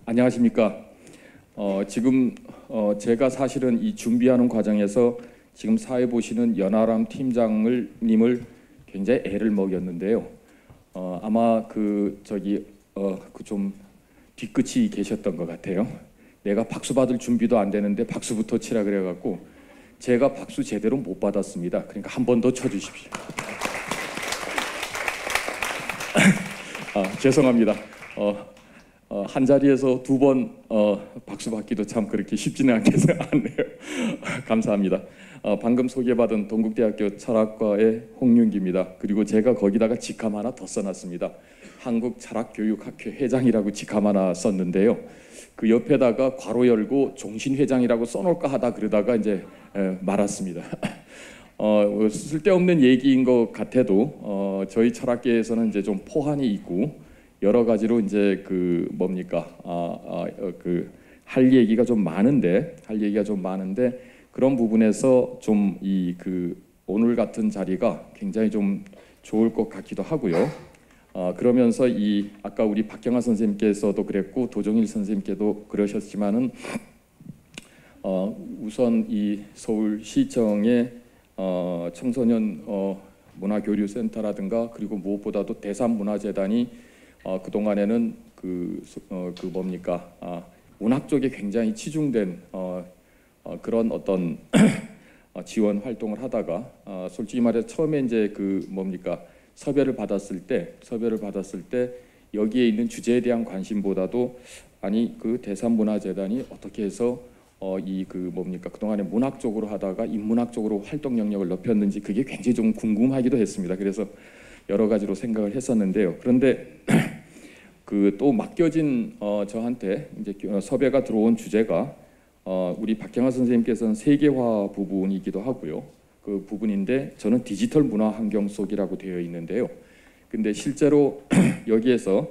안녕하십니까. 지금 제가 사실은 이 준비하는 과정에서 지금 사회 보시는 연아람 팀장님을 굉장히 애를 먹였는데요. 아마 좀 뒤끝이 계셨던 것 같아요. 내가 박수 받을 준비도 안 되는데 박수부터 치라 그래갖고 제가 박수 제대로 못 받았습니다. 그러니까 한 번 더 쳐주십시오. 죄송합니다. 한 자리에서 두 번 박수 받기도 참 그렇게 쉽지는 않네요. 감사합니다. 방금 소개받은 동국대학교 철학과의 홍윤기입니다. 그리고 제가 거기다가 직함 하나 더 써놨습니다. 한국철학교육학회 회장이라고 직함 하나 썼는데요. 그 옆에다가 괄호 열고 종신회장이라고 써놓을까 하다 그러다가 이제 말았습니다. 쓸데없는 얘기인 것 같아도 저희 철학계에서는 이제 좀 포환이 있고 여러 가지로 이제 할 얘기가 좀 많은데 그런 부분에서 좀 오늘 같은 자리가 굉장히 좀 좋을 것 같기도 하고요. 그러면서 아까 우리 박경하 선생님께서도 그랬고 도종일 선생님께도 그러셨지만은 우선 이 서울시청의 청소년 문화교류센터라든가 그리고 무엇보다도 대산문화재단이 그동안에는 문학 쪽에 굉장히 치중된 그런 어떤 지원 활동을 하다가 솔직히 말해서 처음에 이제 섭외를 받았을 때 여기에 있는 주제에 대한 관심보다도 아니 대산문화재단이 어떻게 해서 그동안에 문학 쪽으로 하다가 인문학 쪽으로 활동 영역을 넓혔는지 그게 굉장히 좀 궁금하기도 했습니다. 그래서 여러 가지로 생각을 했었는데요. 그런데 또 맡겨진 저한테 이제 섭외가 들어온 주제가 우리 박경하 선생님께서는 세계화 부분이기도 하고요. 그 부분인데 저는 디지털 문화 환경 속이라고 되어 있는데요. 근데 실제로 여기에서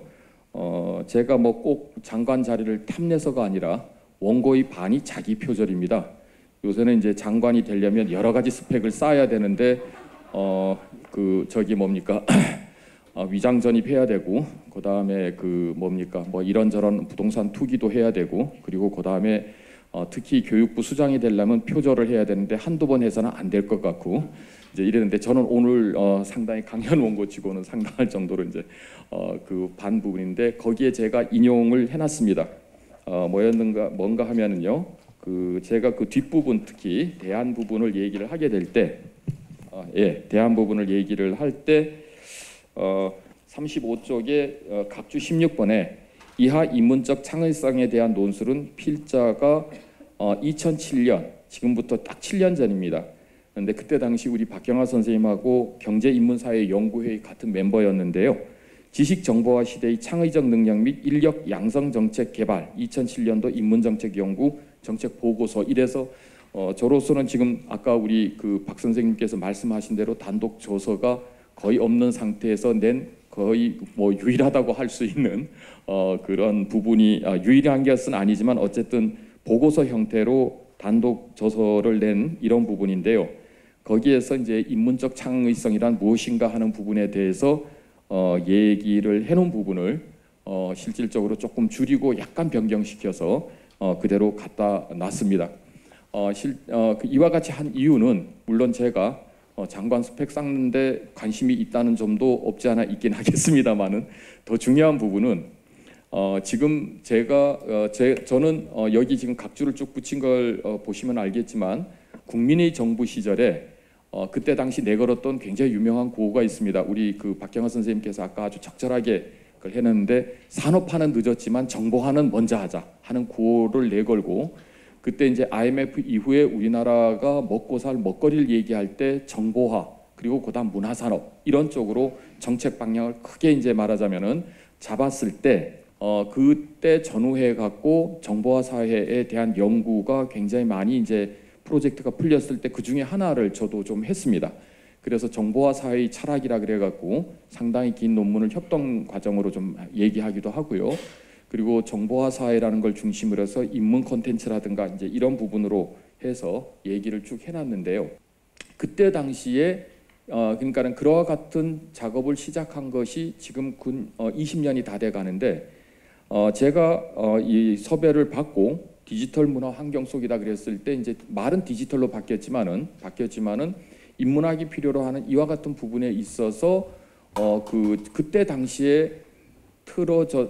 제가 꼭 장관 자리를 탐내서가 아니라 원고의 반이 자기 표절입니다. 요새는 이제 장관이 되려면 여러 가지 스펙을 쌓아야 되는데 위장 전입해야 되고 그다음에 이런저런 부동산 투기도 해야 되고 그리고 그다음에 특히 교육부 수장이 되려면 표절을 해야 되는데 한두 번 해서는 안 될 것 같고 이제 이랬는데 저는 오늘 상당히 강연 원고치고는 상당할 정도로 이제 반 부분인데 거기에 제가 인용을 해놨습니다. 뭔가 하면은요. 제가 뒷부분 특히 대안 부분을 얘기를 하게 될 때 대안 부분을 얘기를 할 때 35쪽에 각주 16번에 이하 인문적 창의성에 대한 논술은 필자가 2007년 지금부터 딱 7년 전입니다. 그런데 그때 당시 우리 박경하 선생님하고 경제인문사회연구회의 같은 멤버였는데요. 지식정보화 시대의 창의적 능력 및 인력 양성 정책 개발 2007년도 인문정책 연구 정책 보고서 이래서 저로서는 지금 아까 우리 박 선생님께서 말씀하신 대로 단독 저서가 거의 없는 상태에서 낸 거의 유일하다고 할 수 있는 그런 부분이 유일한 것은 아니지만 어쨌든 보고서 형태로 단독 저서를 낸 이런 부분인데요. 거기에서 이제 인문적 창의성이란 무엇인가 하는 부분에 대해서 얘기를 해놓은 부분을 실질적으로 조금 줄이고 약간 변경시켜서 그대로 갖다 놨습니다. 이와 같이 한 이유는 물론 제가 장관 스펙 쌓는데 관심이 있다는 점도 없지 않아 있긴 하겠습니다만은 더 중요한 부분은 지금 저는 여기 지금 각주를 쭉 붙인 걸 보시면 알겠지만 국민의 정부 시절에 그때 당시 내걸었던 굉장히 유명한 구호가 있습니다. 우리 박경하 선생님께서 아까 아주 적절하게 그걸 해놨는데 산업화는 늦었지만 정보화는 먼저 하자 하는 구호를 내걸고 그때 이제 IMF 이후에 우리나라가 먹고 살 먹거리를 얘기할 때 정보화 그리고 그다음 문화산업 이런 쪽으로 정책 방향을 크게 이제 말하자면은 잡았을 때 그때 전후해 갖고 정보화 사회에 대한 연구가 굉장히 많이 이제 프로젝트가 풀렸을 때 그 중에 하나를 저도 좀 했습니다. 그래서 정보화 사회의 철학이라 그래갖고 상당히 긴 논문을 협동 과정으로 좀 얘기하기도 하고요. 그리고 정보화 사회라는 걸 중심으로 해서 인문 콘텐츠라든가 이제 이런 부분으로 해서 얘기를 쭉 해놨는데요. 그때 당시에 그러니까는 그와 같은 작업을 시작한 것이 지금 20년이 다 돼 가는데 제가 이 섭외를 받고 디지털 문화 환경 속이다 그랬을 때 이제 말은 디지털로 바뀌었지만은 인문학이 필요로 하는 이와 같은 부분에 있어서 그때 당시에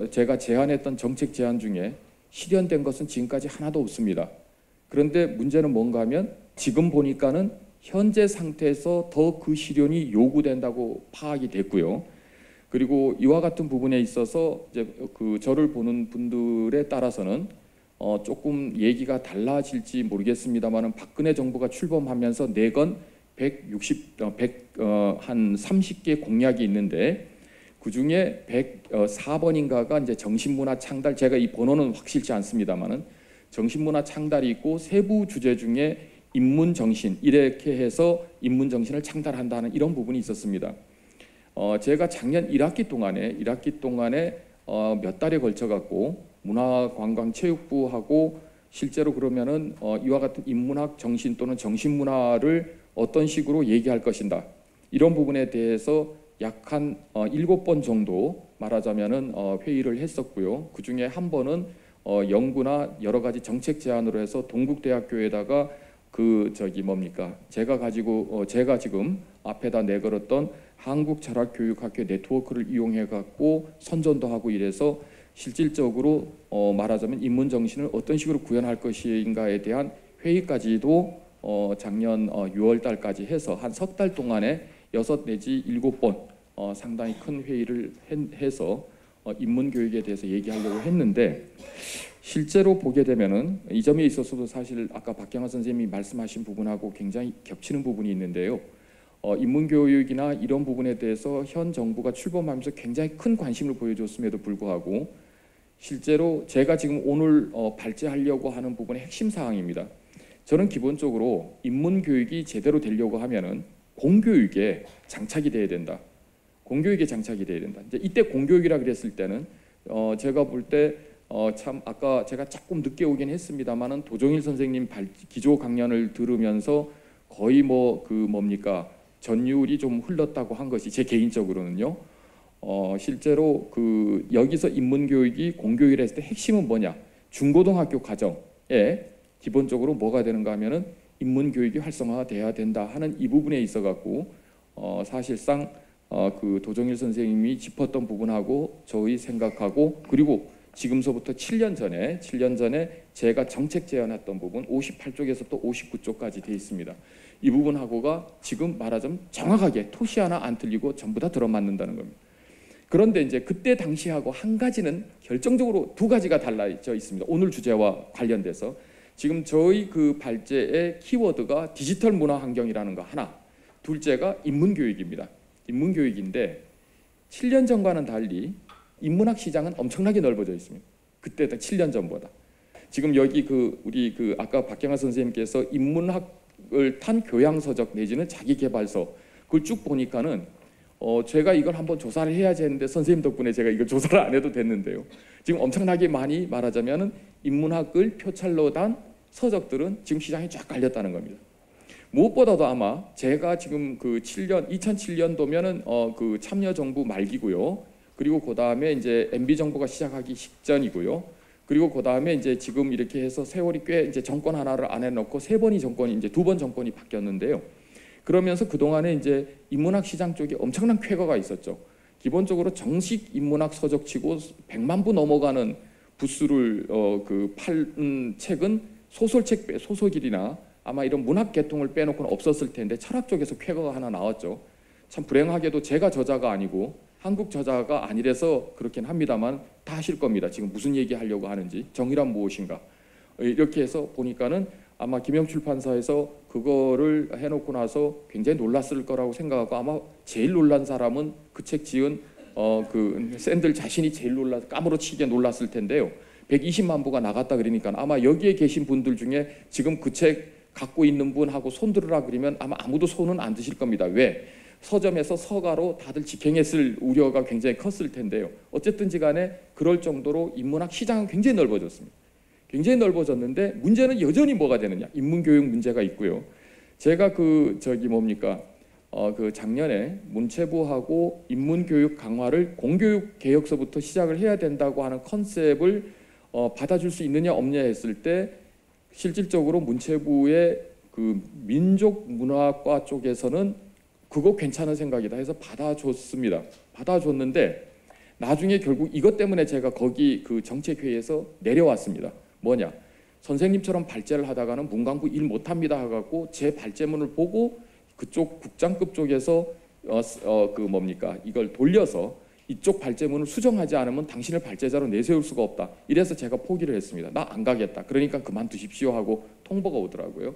제가 제안했던 정책 제안 중에 실현된 것은 지금까지 하나도 없습니다. 그런데 문제는 뭔가 하면 지금 보니까는 현재 상태에서 더 그 실현이 요구된다고 파악이 됐고요. 그리고 이와 같은 부분에 있어서 이제 저를 보는 분들에 따라서는 조금 얘기가 달라질지 모르겠습번은 박근혜 정부가 출범하면서 내건 한 30개 공약이 있는데 그 중에 104번인가가 이제 정신문화 창달, 제가 이 번호는 확실치 않습니다만은 정신문화 창달이 있고 세부 주제 중에 인문정신, 이렇게 해서 인문정신을 창달한다는 이런 부분이 있었습니다. 제가 작년 1학기 동안에 몇 달에 걸쳐 갖고 문화관광체육부하고 실제로 그러면은 이와 같은 인문학 정신 또는 정신문화를 어떤 식으로 얘기할 것인가, 이런 부분에 대해서 약 한 7번 정도 말하자면은 회의를 했었고요. 그 중에 한 번은 연구나 여러 가지 정책 제안으로 해서 동국대학교에다가 제가 지금 앞에다 내걸었던 한국철학교육학회 네트워크를 이용해 갖고 선전도 하고 이래서 실질적으로 말하자면 인문정신을 어떤 식으로 구현할 것인가에 대한 회의까지도 작년 6월 달까지 해서 한 석 달 동안에 6 내지 7번 상당히 큰 회의를 해서 인문교육에 대해서 얘기하려고 했는데, 실제로 보게 되면은 이 점에 있어서도 사실 아까 박경화 선생님이 말씀하신 부분하고 굉장히 겹치는 부분이 있는데요. 인문교육이나 이런 부분에 대해서 현 정부가 출범하면서 굉장히 큰 관심을 보여줬음에도 불구하고 실제로 제가 지금 오늘 발제하려고 하는 부분의 핵심 사항입니다. 저는 기본적으로 인문교육이 제대로 되려고 하면은 공교육에 장착이 돼야 된다. 공교육에 장착이 돼야 된다. 이제 이때 공교육이라 그랬을 때는 제가 볼 때 참 아까 제가 조금 늦게 오긴 했습니다만은 도종일 선생님 기조 강연을 들으면서 거의 전율이 좀 흘렀다고 한 것이 제 개인적으로는요. 실제로 여기서 인문교육이 공교육이라 했을 때 핵심은 뭐냐? 중고등학교 과정에 기본적으로 뭐가 되는가 하면은 인문교육이 활성화돼야 된다 하는 이 부분에 있어 갖고 사실상 도종일 선생님이 짚었던 부분하고 저희 생각하고, 그리고 지금서부터 7년 전에 제가 정책 제안했던 부분 58쪽에서 또 59쪽까지 돼 있습니다. 이 부분하고가 지금 말하자면 정확하게 토시 하나 안 틀리고 전부 다 들어맞는다는 겁니다. 그런데 이제 그때 당시하고 한 가지는 결정적으로 두 가지가 달라져 있습니다. 오늘 주제와 관련돼서 지금 저희 발제의 키워드가 디지털 문화 환경이라는 거 하나, 둘째가 인문교육입니다. 인문교육인데 7년 전과는 달리 인문학 시장은 엄청나게 넓어져 있습니다. 그때 7년 전보다. 지금 여기 우리 아까 박경화 선생님께서 인문학을 탄 교양서적 내지는 자기개발서 그걸 쭉 보니까는 제가 이걸 한번 조사를 해야지 했는데 선생님 덕분에 제가 이걸 조사를 안 해도 됐는데요. 지금 엄청나게 많이 말하자면은 인문학을 표찰로 단 서적들은 지금 시장에 쫙 깔렸다는 겁니다. 무엇보다도 아마 제가 지금 2007년도면은 참여정부 말기고요. 그리고 그 다음에 이제 MB 정부가 시작하기 직전이고요. 그리고 그 다음에 이제 지금 이렇게 해서 세월이 꽤 이제 정권 하나를 안 해놓고 세 번이 정권이 이제 2번 정권이 바뀌었는데요. 그러면서 그 동안에 이제 인문학 시장 쪽에 엄청난 쾌거가 있었죠. 기본적으로 정식 인문학 서적치고 100만 부 넘어가는 부수를 팔은 책은 소설이나 아마 이런 문학 계통을 빼놓고는 없었을 텐데 철학 쪽에서 쾌거가 하나 나왔죠. 참 불행하게도 제가 저자가 아니고 한국 저자가 아니라서 그렇긴 합니다만 다 아실 겁니다. 지금 무슨 얘기 하려고 하는지, 정의란 무엇인가. 이렇게 해서 보니까는 아마 김영출판사에서 그거를 해놓고 나서 굉장히 놀랐을 거라고 생각하고, 아마 제일 놀란 사람은 그 책 지은 샌들 자신이 제일 까무러치게 놀랐을 텐데요. 120만 부가 나갔다 그러니까 아마 여기에 계신 분들 중에 지금 그 책 갖고 있는 분하고 손들으라 그러면 아마 아무도 손은 안 드실 겁니다. 왜? 서점에서 서가로 다들 직행했을 우려가 굉장히 컸을 텐데요. 어쨌든지 간에 그럴 정도로 인문학 시장은 굉장히 넓어졌습니다. 굉장히 넓어졌는데 문제는 여전히 뭐가 되느냐? 인문교육 문제가 있고요. 제가 그 작년에 문체부하고 인문교육 강화를 공교육 개혁서부터 시작을 해야 된다고 하는 컨셉을 받아줄 수 있느냐 없느냐 했을 때 실질적으로 문체부의 그 민족문화과 쪽에서는 그거 괜찮은 생각이다 해서 받아줬습니다. 받아줬는데 나중에 결국 이것 때문에 제가 거기 그 정책회의에서 내려왔습니다. 뭐냐? 선생님처럼 발제를 하다가는 문광부 일 못합니다 해갖고 제 발제문을 보고 그쪽 국장급 쪽에서 그 뭡니까? 이걸 돌려서 이쪽 발제문을 수정하지 않으면 당신을 발제자로 내세울 수가 없다. 이래서 제가 포기를 했습니다. 나 안 가겠다. 그러니까 그만두십시오 하고 통보가 오더라고요.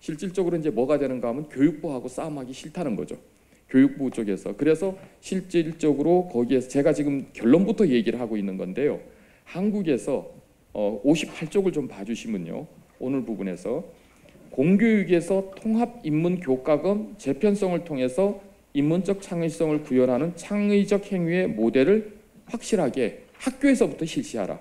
실질적으로 이제 뭐가 되는가 하면 교육부하고 싸움하기 싫다는 거죠. 교육부 쪽에서. 그래서 실질적으로 거기에서 제가 지금 결론부터 얘기를 하고 있는 건데요. 한국에서 58쪽을 좀 봐주시면요. 오늘 부분에서 공교육에서 통합인문교과금 재편성을 통해서 인문적 창의성을 구현하는 창의적 행위의 모델을 확실하게 학교에서부터 실시하라.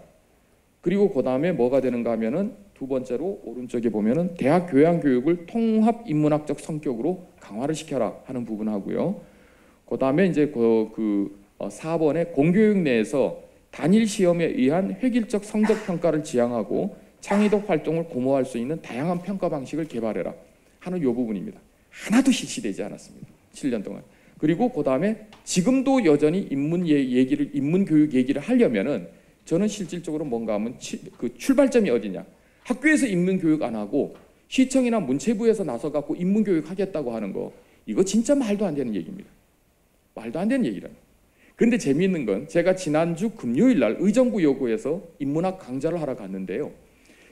그리고 그 다음에 뭐가 되는가 하면은 두 번째로 오른쪽에 보면은 대학 교양 교육을 통합 인문학적 성격으로 강화를 시켜라 하는 부분하고요. 그 다음에 이제 그 4번에 공교육 내에서 단일 시험에 의한 획일적 성적 평가를 지향하고 창의적 활동을 고모할 수 있는 다양한 평가 방식을 개발해라 하는 이 부분입니다. 하나도 실시되지 않았습니다. 7년 동안. 그리고 그 다음에 지금도 여전히 인문교육 얘기를 하려면은 저는 실질적으로 뭔가 하면 그 출발점이 어디냐? 학교에서 인문교육 안 하고 시청이나 문체부에서 나서 갖고 인문교육 하겠다고 하는 거 이거 진짜 말도 안 되는 얘기입니다. 말도 안 되는 얘기라는. 그런데 재미있는 건 제가 지난주 금요일 날 의정부 여고에서 인문학 강좌를 하러 갔는데요.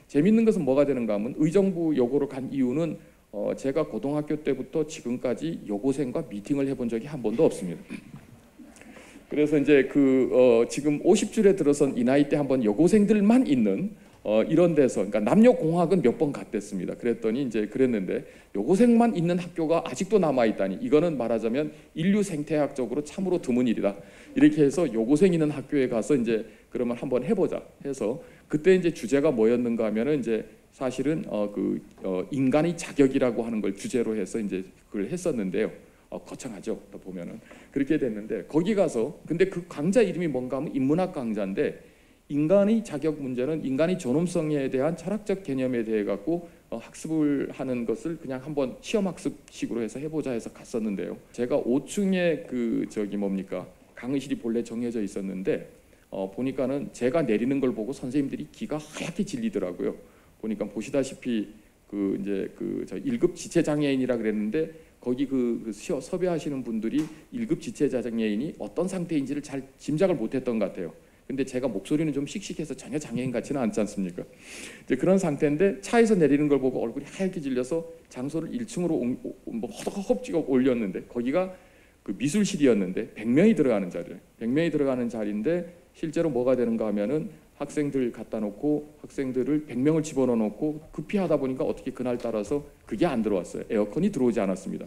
재미있는 것은 뭐가 되는가 하면 의정부 여고로 간 이유는 제가 고등학교 때부터 지금까지 여고생과 미팅을 해본 적이 한 번도 없습니다. 그래서 이제 지금 50줄에 들어선 이 나이 때 한번 여고생들만 있는 이런 데서, 그러니까 남녀공학은 몇 번 갔댔습니다. 그랬더니 이제 그랬는데 여고생만 있는 학교가 아직도 남아 있다니 이거는 말하자면 인류 생태학적으로 참으로 드문 일이다. 이렇게 해서 여고생 있는 학교에 가서 이제 그러면 한번 해보자 해서 그때 이제 주제가 뭐였는가 하면은 이제 사실은 인간의 자격이라고 하는 걸 주제로 해서 이제 그걸 했었는데요. 거창하죠. 또 보면은 그렇게 됐는데 거기 가서 근데 그 강좌 이름이 뭔가 하면 인문학 강좌인데 인간의 자격 문제는 인간의 존엄성에 대한 철학적 개념에 대해 갖고 학습을 하는 것을 그냥 한번 시험 학습식으로 해서 해보자 해서 갔었는데요. 제가 5층에 강의실이 본래 정해져 있었는데 보니까는 제가 내리는 걸 보고 선생님들이 기가 하얗게 질리더라고요. 보니까 보시다시피 저 1급 지체 장애인이라 그랬는데 거기 섭외하시는 분들이 1급 지체 장애인이 어떤 상태인지를 잘 짐작을 못했던 것 같아요. 근데 제가 목소리는 좀 씩씩해서 전혀 장애인 같지는 않지 않습니까? 이제 그런 상태인데 차에서 내리는 걸 보고 얼굴이 하얗게 질려서 장소를 1층으로 허겁 찍어 올렸는데 거기가 그 미술실이었는데 100명이 들어가는 자리예요. 100명이 들어가는 자리인데 실제로 뭐가 되는가 하면은 학생들 갖다 놓고 학생들을 100명을 집어넣어 놓고 급히 하다 보니까 어떻게 그날 따라서 그게 안 들어왔어요. 에어컨이 들어오지 않았습니다.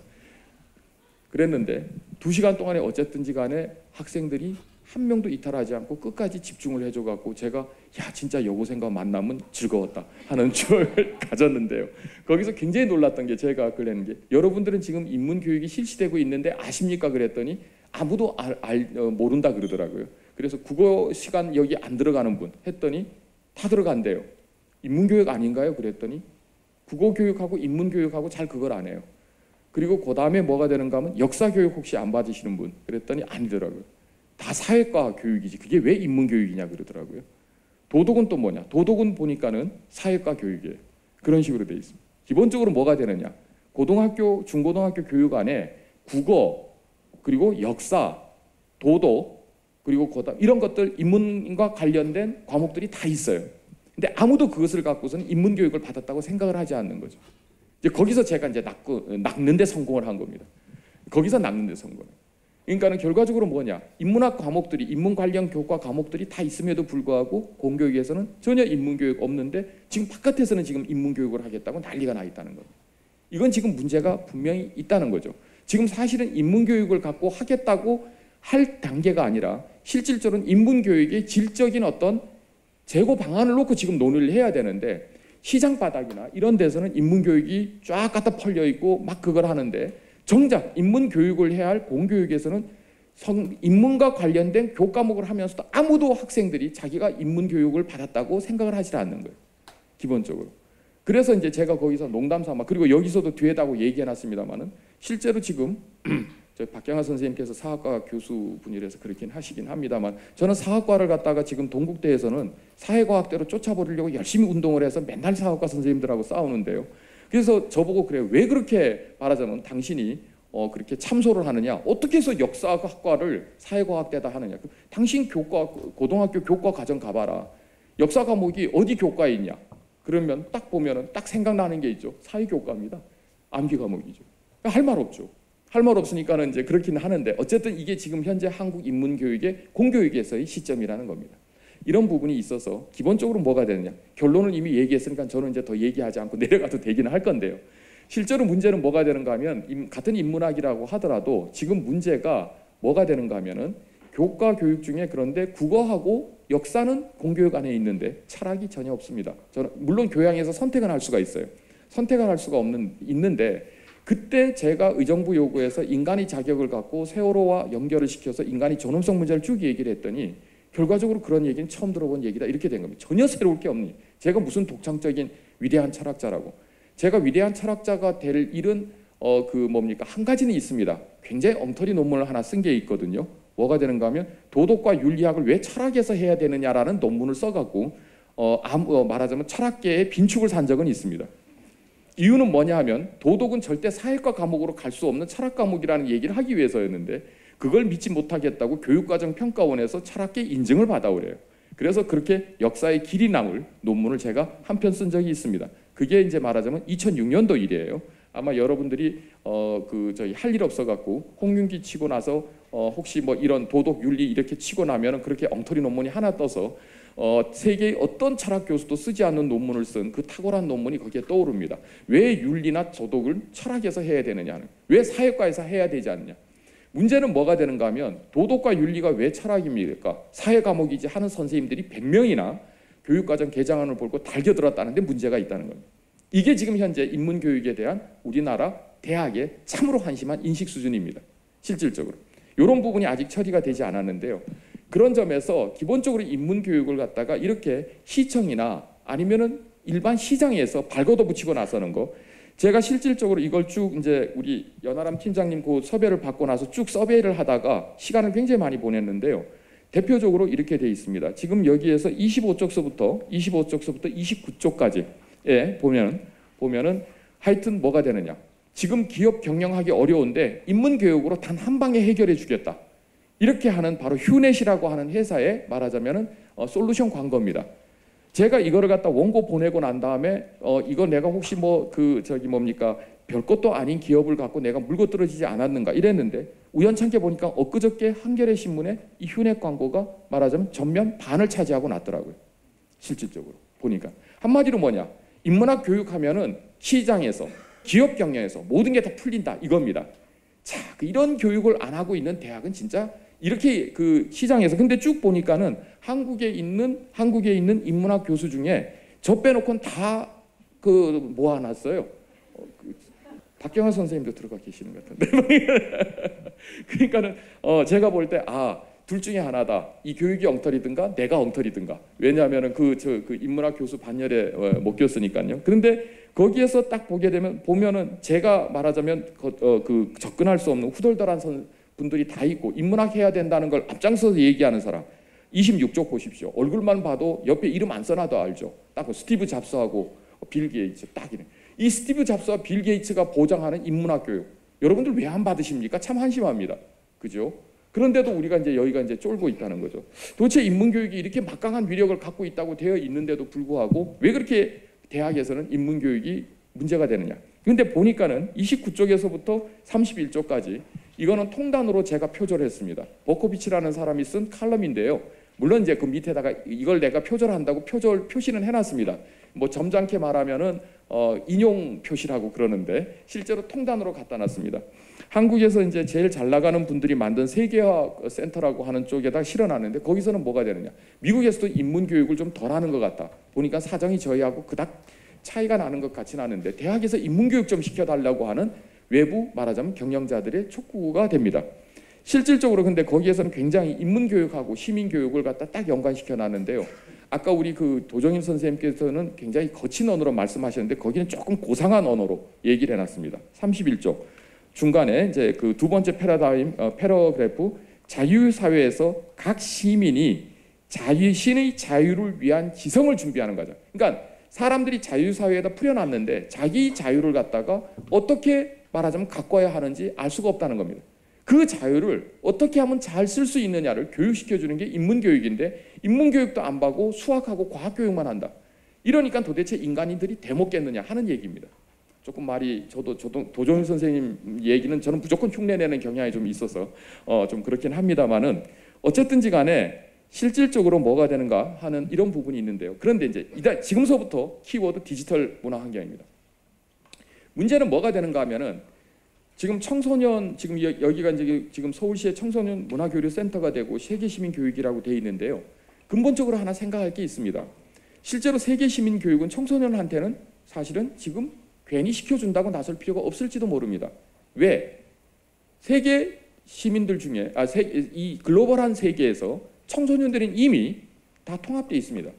그랬는데 2시간 동안에 어쨌든지 간에 학생들이 한 명도 이탈하지 않고 끝까지 집중을 해줘갖고 제가 야 진짜 여고생과 만나면 즐거웠다 하는 추억을 가졌는데요. 거기서 굉장히 놀랐던 게 제가 그랬는 게 여러분들은 지금 인문교육이 실시되고 있는데 아십니까? 그랬더니 아무도 모른다 그러더라고요. 그래서 국어 시간 여기 안 들어가는 분 했더니 다 들어간대요. 인문교육 아닌가요? 그랬더니 국어교육하고 인문교육하고 잘 그걸 안 해요. 그리고 그 다음에 뭐가 되는가 하면 역사교육 혹시 안 받으시는 분 그랬더니 아니더라고요. 다 사회과 교육이지 그게 왜 인문교육이냐 그러더라고요. 도덕은 또 뭐냐? 도덕은 보니까는 사회과 교육이에요. 그런 식으로 돼 있습니다. 기본적으로 뭐가 되느냐? 고등학교, 중고등학교 교육 안에 국어 그리고 역사, 도덕 그리고 이런 것들 인문과 관련된 과목들이 다 있어요. 근데 아무도 그것을 갖고서는 인문교육을 받았다고 생각을 하지 않는 거죠. 이제 거기서 제가 이제 낚는 데 성공을 한 겁니다. 거기서 낚는 데 성공. 그러니까는 결과적으로 뭐냐? 인문학 과목들이 인문 관련 교과 과목들이 다 있음에도 불구하고 공교육에서는 전혀 인문교육 없는데 지금 바깥에서는 지금 인문교육을 하겠다고 난리가 나 있다는 겁니다. 이건 지금 문제가 분명히 있다는 거죠. 지금 사실은 인문교육을 갖고 하겠다고 할 단계가 아니라 실질적으로는 인문교육의 질적인 어떤 재고 방안을 놓고 지금 논의를 해야 되는데 시장 바닥이나 이런 데서는 인문교육이 쫙 갖다 펄려 있고 막 그걸 하는데 정작 인문 교육을 해야 할 공교육에서는 인문과 관련된 교과목을 하면서도 아무도 학생들이 자기가 인문 교육을 받았다고 생각을 하지 않는 거예요. 기본적으로. 그래서 이제 제가 거기서 농담 삼아, 그리고 여기서도 뒤에다고 얘기해놨습니다만은 실제로 지금 저희 박경하 선생님께서 사학과 교수분이라서 그렇긴 하시긴 합니다만, 저는 사학과를 갖다가 지금 동국대에서는 사회과학대로 쫓아버리려고 열심히 운동을 해서 맨날 사학과 선생님들하고 싸우는데요. 그래서 저보고 그래요. 왜 그렇게 말하자면 당신이 그렇게 참소를 하느냐? 어떻게 해서 역사학과를 사회과학대다 하느냐? 당신 고등학교 교과 과정 가봐라. 역사 과목이 어디 교과에 있냐? 그러면 딱 보면은 딱 생각나는 게 있죠. 사회교과입니다. 암기 과목이죠. 할 말 없죠. 할 말 없으니까는 이제 그렇긴 하는데, 어쨌든 이게 지금 현재 한국 인문교육의 공교육에서의 시점이라는 겁니다. 이런 부분이 있어서 기본적으로 뭐가 되느냐? 결론을 이미 얘기했으니까 저는 이제 더 얘기하지 않고 내려가도 되기는 할 건데요. 실제로 문제는 뭐가 되는가 하면, 같은 인문학이라고 하더라도 지금 문제가 뭐가 되는가 하면은 교과 교육 중에, 그런데 국어하고 역사는 공교육 안에 있는데 철학이 전혀 없습니다. 저는 물론 교양에서 선택은 할 수가 있어요. 선택은 할 수가 있는데, 그때 제가 의정부 요구에서 인간의 자격을 갖고 세월호와 연결을 시켜서 인간의 존엄성 문제를 쭉 얘기를 했더니 결과적으로 그런 얘기는 처음 들어본 얘기다 이렇게 된 겁니다. 전혀 새로울 게 없니. 제가 무슨 독창적인 위대한 철학자라고. 제가 위대한 철학자가 될 일은 한 가지는 있습니다. 굉장히 엉터리 논문을 하나 쓴 게 있거든요. 뭐가 되는가 하면 도덕과 윤리학을 왜 철학에서 해야 되느냐라는 논문을 써갖고 말하자면 철학계의 빈축을 산 적은 있습니다. 이유는 뭐냐 하면 도덕은 절대 사회과 과목으로 갈 수 없는 철학 과목이라는 얘기를 하기 위해서였는데, 그걸 믿지 못하겠다고 교육과정 평가원에서 철학계 인증을 받아오래요. 그래서 그렇게 역사의 길이 남을 논문을 제가 한 편 쓴 적이 있습니다. 그게 이제 말하자면 2006년도 일이에요. 아마 여러분들이 저희 할 일 없어갖고 홍윤기 치고 나서 혹시 뭐 이런 도덕 윤리 이렇게 치고 나면은 그렇게 엉터리 논문이 하나 떠서 세계의 어떤 철학 교수도 쓰지 않는 논문을 쓴 그 탁월한 논문이 거기에 떠오릅니다. 왜 윤리나 도덕을 철학에서 해야 되느냐는, 왜 사회과에서 해야 되지 않느냐. 문제는 뭐가 되는가 하면 도덕과 윤리가 왜 철학입니까? 사회 과목이지 하는 선생님들이 100명이나 교육과정 개정안을 보고 달겨들었다는데 문제가 있다는 겁니다. 이게 지금 현재 인문교육에 대한 우리나라 대학의 참으로 한심한 인식 수준입니다. 실질적으로. 이런 부분이 아직 처리가 되지 않았는데요. 그런 점에서 기본적으로 인문교육을 갖다가 이렇게 시청이나 아니면은 일반 시장에서 발걷어 붙이고 나서는 거, 제가 실질적으로 이걸 쭉 이제 우리 연아람 팀장님 그 섭외를 받고 나서 쭉 서베이를 하다가 시간을 굉장히 많이 보냈는데요. 대표적으로 이렇게 돼 있습니다. 지금 여기에서 25쪽서부터 29쪽까지 보면은 하여튼 뭐가 되느냐. 지금 기업 경영하기 어려운데 인문교육으로 단 한 방에 해결해 주겠다. 이렇게 하는 바로 휴넷이라고 하는 회사에 말하자면은 솔루션 광고입니다. 제가 이거를 갖다 원고 보내고 난 다음에 이거 내가 혹시 별 것도 아닌 기업을 갖고 내가 물고 떨어지지 않았는가 이랬는데, 우연찮게 보니까 엊그저께 한겨레 신문에 이 휴넷 광고가 말하자면 전면 반을 차지하고 났더라고요. 실질적으로 보니까 한마디로 뭐냐, 인문학 교육하면은 시장에서 기업 경영에서 모든 게 다 풀린다 이겁니다. 자, 이런 교육을 안 하고 있는 대학은 진짜 이렇게 그 시장에서, 근데 쭉 보니까는 한국에 있는 인문학 교수 중에 저 빼놓고는 다 모아놨어요. 박경하 선생님도 들어가 계시는 것 같은데. 그러니까는 제가 볼 때 둘 중에 하나다. 이 교육이 엉터리든가 내가 엉터리든가. 왜냐하면은 그 인문학 교수 반열에 못 꼈으니까요. 그런데 거기에서 딱 보면은 제가 말하자면 접근할 수 없는 후덜덜한 분들이 다 있고, 인문학 해야 된다는 걸 앞장서서 얘기하는 사람 26쪽 보십시오. 얼굴만 봐도 옆에 이름 안 써놔도 알죠. 딱 스티브 잡스하고 빌 게이츠 딱이네. 이 스티브 잡스와 빌 게이츠가 보장하는 인문학 교육, 여러분들 왜 안 받으십니까? 참 한심합니다. 그죠? 그런데도 우리가 이제 여기가 이제 쫄고 있다는 거죠. 도대체 인문교육이 이렇게 막강한 위력을 갖고 있다고 되어 있는데도 불구하고 왜 그렇게 대학에서는 인문교육이 문제가 되느냐. 근데 보니까는 29쪽에서부터 31쪽까지 이거는 통단으로 제가 표절했습니다. 버코비치라는 사람이 쓴 칼럼인데요. 물론 이제 그 밑에다가 이걸 내가 표절한다고 표시는 해놨습니다. 뭐 점잖게 말하면은 인용 표시라고 그러는데 실제로 통단으로 갖다 놨습니다. 한국에서 이제 제일 잘 나가는 분들이 만든 세계화 센터라고 하는 쪽에다 실어놨는데, 거기서는 뭐가 되느냐. 미국에서도 인문교육을 좀 덜 하는 것 같다. 보니까 사정이 저희하고 그닥 차이가 나는 것 같지는 않은데, 대학에서 인문교육 좀 시켜달라고 하는 외부 말하자면 경영자들의 촉구가 됩니다. 실질적으로 근데 거기에서는 굉장히 인문교육하고 시민교육을 갖다 딱 연관시켜 놨는데요. 아까 우리 그 도정임 선생님께서는 굉장히 거친 언어로 말씀하셨는데 거기는 조금 고상한 언어로 얘기를 해놨습니다. 31쪽 중간에 이제 그 두 번째 패러그래프 자유사회에서 각 시민이 자신의 자유를 위한 지성을 준비하는 거죠. 그러니까 사람들이 자유사회에다 풀어놨는데 자기 자유를 갖다가 어떻게 말하자면 가꿔야 하는지 알 수가 없다는 겁니다. 그 자유를 어떻게 하면 잘 쓸 수 있느냐를 교육시켜주는 게 인문교육인데 인문교육도 안 받고 수학하고 과학교육만 한다. 이러니까 도대체 인간인들이 대먹겠느냐 하는 얘기입니다. 조금 말이 저도 도정임 선생님 얘기는 저는 무조건 흉내내는 경향이 좀 있어서 좀 그렇긴 합니다만은 어쨌든지 간에 실질적으로 뭐가 되는가 하는 이런 부분이 있는데요. 그런데 이제 지금서부터 키워드 디지털 문화 환경입니다. 문제는 뭐가 되는가 하면은 지금 청소년 지금 여기가 이제 지금 서울시의 청소년 문화교류센터가 되고 세계시민교육이라고 돼 있는데요. 근본적으로 하나 생각할 게 있습니다. 실제로 세계시민교육은 청소년한테는 사실은 지금 괜히 시켜준다고 나설 필요가 없을지도 모릅니다. 왜? 세계 시민들 중에 이 글로벌한 세계에서 청소년들은 이미 다 통합되어 있습니다.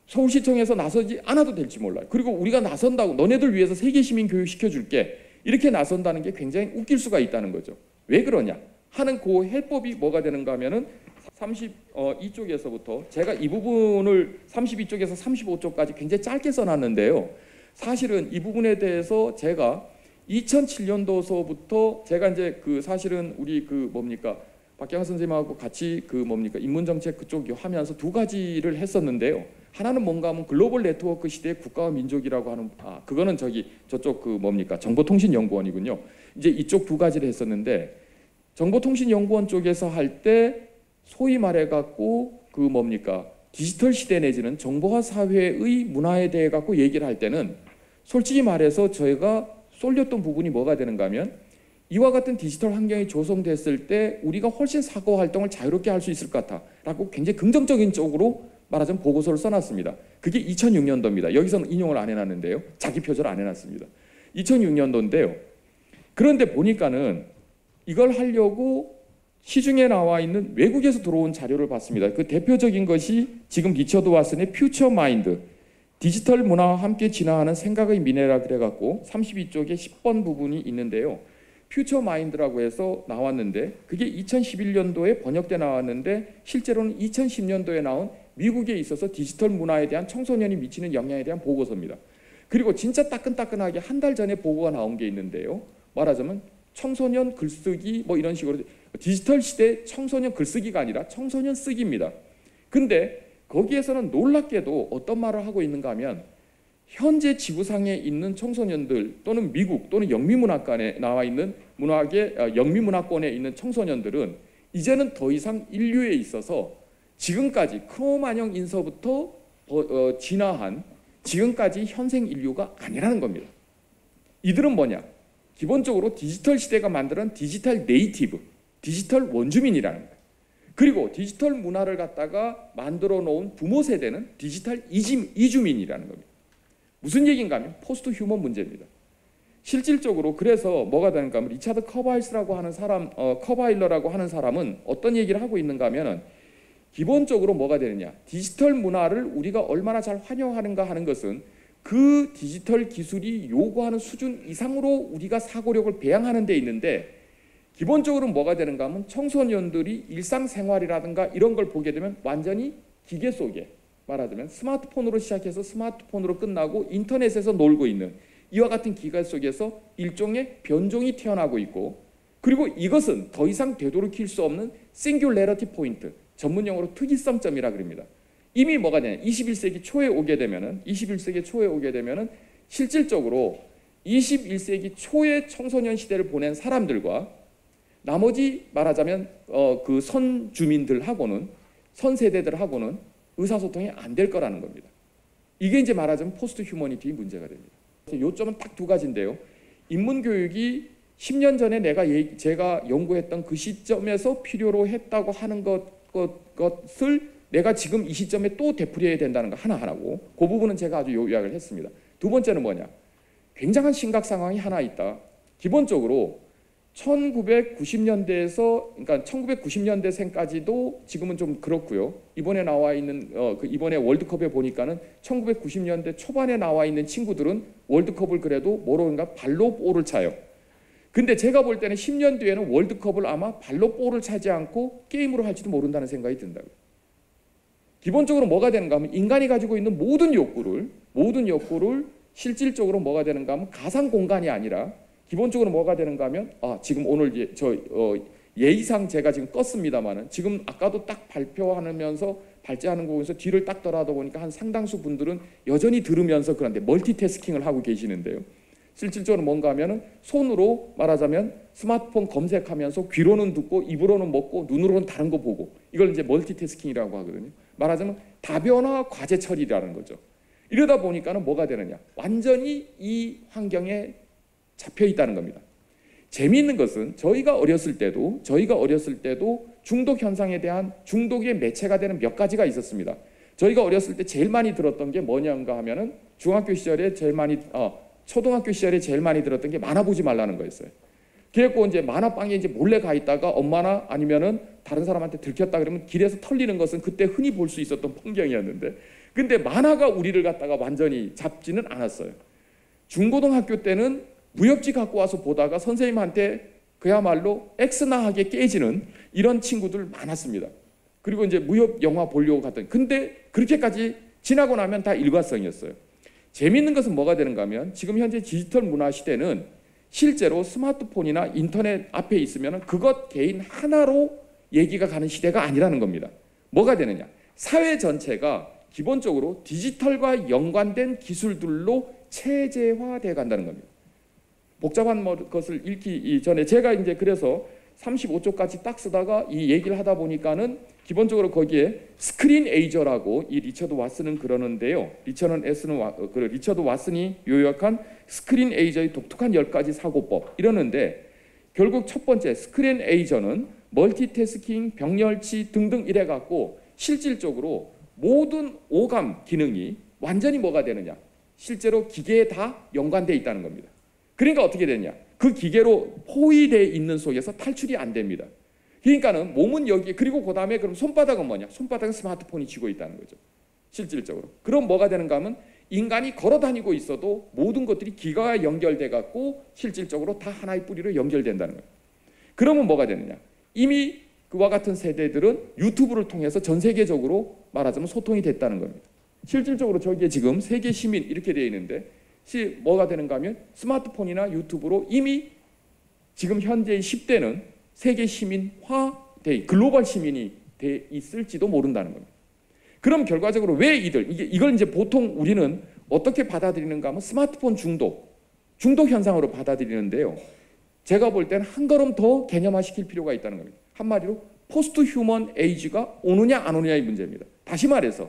서울시청에서 나서지 않아도 될지 몰라요. 그리고 우리가 나선다고 너네들 위해서 세계시민 교육 시켜줄게 이렇게 나선다는 게 굉장히 웃길 수가 있다는 거죠. 왜 그러냐 하는 그 해법이 뭐가 되는가 하면은 32쪽에서부터 제가 이 부분을 32쪽에서 35쪽까지 굉장히 짧게 써놨는데요. 사실은 이 부분에 대해서 제가 2007년도서부터 제가 이제 그 사실은 우리 그 뭡니까 박경하 선생님하고 같이 그 뭡니까 인문정책 그쪽 하면서 두 가지를 했었는데요. 하나는 뭔가 하면 글로벌 네트워크 시대의 국가와 민족이라고 하는 그거는 저쪽 그 뭡니까 정보통신연구원이군요. 이제 이쪽 두 가지를 했었는데 정보통신연구원 쪽에서 할 때 소위 말해 갖고 그 뭡니까 디지털 시대 내지는 정보화 사회의 문화에 대해 갖고 얘기를 할 때는 솔직히 말해서 저희가 쏠렸던 부분이 뭐가 되는가 하면 이와 같은 디지털 환경이 조성됐을 때 우리가 훨씬 사고 활동을 자유롭게 할 수 있을 것 같다라고 굉장히 긍정적인 쪽으로 말하자면 보고서를 써놨습니다. 그게 2006년도입니다. 여기서는 인용을 안 해놨는데요. 자기 표절 안 해놨습니다. 2006년도인데요. 그런데 보니까는 이걸 하려고 시중에 나와 있는 외국에서 들어온 자료를 봤습니다. 그 대표적인 것이 지금 리처드 왓슨의 퓨처 마인드 디지털 문화와 함께 진화하는 생각의 미래라 그래갖고 32쪽에 10번 부분이 있는데요. 퓨처 마인드라고 해서 나왔는데 그게 2011년도에 번역돼 나왔는데 실제로는 2010년도에 나온 미국에 있어서 디지털 문화에 대한 청소년이 미치는 영향에 대한 보고서입니다. 그리고 진짜 따끈따끈하게 한 달 전에 보고가 나온 게 있는데요. 말하자면 청소년 글쓰기 뭐 이런 식으로 디지털 시대 청소년 글쓰기가 아니라 청소년 쓰기입니다. 근데 거기에서는 놀랍게도 어떤 말을 하고 있는가 하면 현재 지구상에 있는 청소년들 또는 미국 또는 영미문화권에 나와 있는 영미문화권에 있는 청소년들은 이제는 더 이상 인류에 있어서 지금까지 크로마뇽 인서부터 진화한 지금까지 현생 인류가 아니라는 겁니다. 이들은 뭐냐? 기본적으로 디지털 시대가 만드는 디지털 네이티브, 디지털 원주민이라는 거예요. 그리고 디지털 문화를 갖다가 만들어 놓은 부모 세대는 디지털 이주민이라는 겁니다. 무슨 얘기인가 하면 포스트 휴먼 문제입니다. 실질적으로 그래서 뭐가 되는가 하면 리차드 커바일러라고 하는 사람은 어떤 얘기를 하고 있는가 하면은 기본적으로 뭐가 되느냐 디지털 문화를 우리가 얼마나 잘 활용하는가 하는 것은 그 디지털 기술이 요구하는 수준 이상으로 우리가 사고력을 배양하는 데 있는데 기본적으로 뭐가 되는가 하면 청소년들이 일상생활이라든가 이런 걸 보게 되면 완전히 기계 속에 말하자면 스마트폰으로 시작해서 스마트폰으로 끝나고 인터넷에서 놀고 있는 이와 같은 기계 속에서 일종의 변종이 태어나고 있고 그리고 이것은 더 이상 되돌이킬 수 없는 싱귤레러티 포인트 전문용어로 특이성점이라 그럽니다. 이미 뭐가 되냐 21세기 초에 오게 되면은 실질적으로 21세기 초에 청소년 시대를 보낸 사람들과 나머지 말하자면 그 선주민들하고는 선세대들하고는 의사소통이 안 될 거라는 겁니다. 이게 이제 말하자면 포스트 휴머니티 문제가 됩니다. 요점은 딱 두 가지인데요. 인문교육이 10년 전에 제가 연구했던 그 시점에서 필요로 했다고 하는 것을 내가 지금 이 시점에 또 되풀이해야 된다는 거 하나하나고 그 부분은 제가 아주 요약을 했습니다. 두 번째는 뭐냐? 굉장한 심각 상황이 하나 있다. 기본적으로 1990년대에서 그러니까 1990년대생까지도 지금은 좀 그렇고요. 이번에 나와 있는 이번에 월드컵에 보니까는 1990년대 초반에 나와 있는 친구들은 월드컵을 그래도 뭐로인가 발로 볼을 차요. 근데 제가 볼 때는 10년 뒤에는 월드컵을 아마 발로 볼을 차지 않고 게임으로 할지도 모른다는 생각이 든다고요. 기본적으로 뭐가 되는가 하면 인간이 가지고 있는 모든 욕구를 실질적으로 뭐가 되는가 하면 가상 공간이 아니라 기본적으로 뭐가 되는가 하면 지금 오늘 예의상 제가 지금 껐습니다만은 지금 아까도 딱 발표하면서 발제하는 거에서 뒤를 딱 돌아보니까 한 상당수 분들은 여전히 들으면서 그런데 멀티태스킹을 하고 계시는데요. 실질적으로 뭔가 하면은 손으로 말하자면 스마트폰 검색하면서 귀로는 듣고 입으로는 먹고 눈으로는 다른 거 보고 이걸 이제 멀티태스킹이라고 하거든요. 말하자면 다변화 과제 처리라는 거죠. 이러다 보니까는 뭐가 되느냐? 완전히 이 환경에 잡혀 있다는 겁니다. 재미있는 것은 저희가 어렸을 때도 중독 현상에 대한 중독의 매체가 되는 몇 가지가 있었습니다. 저희가 어렸을 때 제일 많이 들었던 게 뭐냐가 하면은 초등학교 시절에 제일 많이 들었던 게 만화 보지 말라는 거였어요. 그래갖고 이제 만화방에 이제 몰래 가 있다가 엄마나 아니면은 다른 사람한테 들켰다 그러면 길에서 털리는 것은 그때 흔히 볼 수 있었던 풍경이었는데, 근데 만화가 우리를 갖다가 완전히 잡지는 않았어요. 중고등학교 때는 무협지 갖고 와서 보다가 선생님한테 그야말로 엑스나하게 깨지는 이런 친구들 많았습니다. 그리고 이제 무협 영화 보려고 갔더니 근데 그렇게까지 지나고 나면 다 일과성이었어요. 재미있는 것은 뭐가 되는가 하면 지금 현재 디지털 문화 시대는 실제로 스마트폰이나 인터넷 앞에 있으면 그것 개인 하나로 얘기가 가는 시대가 아니라는 겁니다. 뭐가 되느냐? 사회 전체가 기본적으로 디지털과 연관된 기술들로 체제화되어 간다는 겁니다. 복잡한 것을 읽기 전에 제가 이제 그래서 35쪽까지 딱 쓰다가 이 얘기를 하다 보니까는 기본적으로 거기에 스크린 에이저라고 이 리처드 왓슨은 그러는데요. 리처드 왓슨이 요약한 스크린 에이저의 독특한 10가지 사고법 이러는데, 결국 첫 번째 스크린 에이저는 멀티태스킹, 병렬치 등등 이래 갖고 실질적으로 모든 오감 기능이 완전히 뭐가 되느냐? 실제로 기계에 다 연관되어 있다는 겁니다. 그러니까 어떻게 되냐? 그 기계로 포위되어 있는 속에서 탈출이 안 됩니다. 그러니까는 몸은 여기, 그리고 그 다음에 그럼 손바닥은 뭐냐? 손바닥은 스마트폰이 쥐고 있다는 거죠. 실질적으로. 그럼 뭐가 되는가 하면 인간이 걸어 다니고 있어도 모든 것들이 기가와 연결돼 갖고 실질적으로 다 하나의 뿌리로 연결된다는 거예요. 그러면 뭐가 되느냐? 이미 그와 같은 세대들은 유튜브를 통해서 전 세계적으로 말하자면 소통이 됐다는 겁니다. 실질적으로 저기에 지금 세계 시민 이렇게 되어 있는데 뭐가 되는가 하면 스마트폰이나 유튜브로 이미 지금 현재의 10대는 세계 시민화, 글로벌 시민이 돼 있을지도 모른다는 겁니다. 그럼 결과적으로 왜 이걸 이제 보통 우리는 어떻게 받아들이는가 하면 스마트폰 중독 현상으로 받아들이는데요. 제가 볼 때는 한 걸음 더 개념화시킬 필요가 있다는 겁니다. 한마디로 포스트 휴먼 에이지가 오느냐 안 오느냐의 문제입니다. 다시 말해서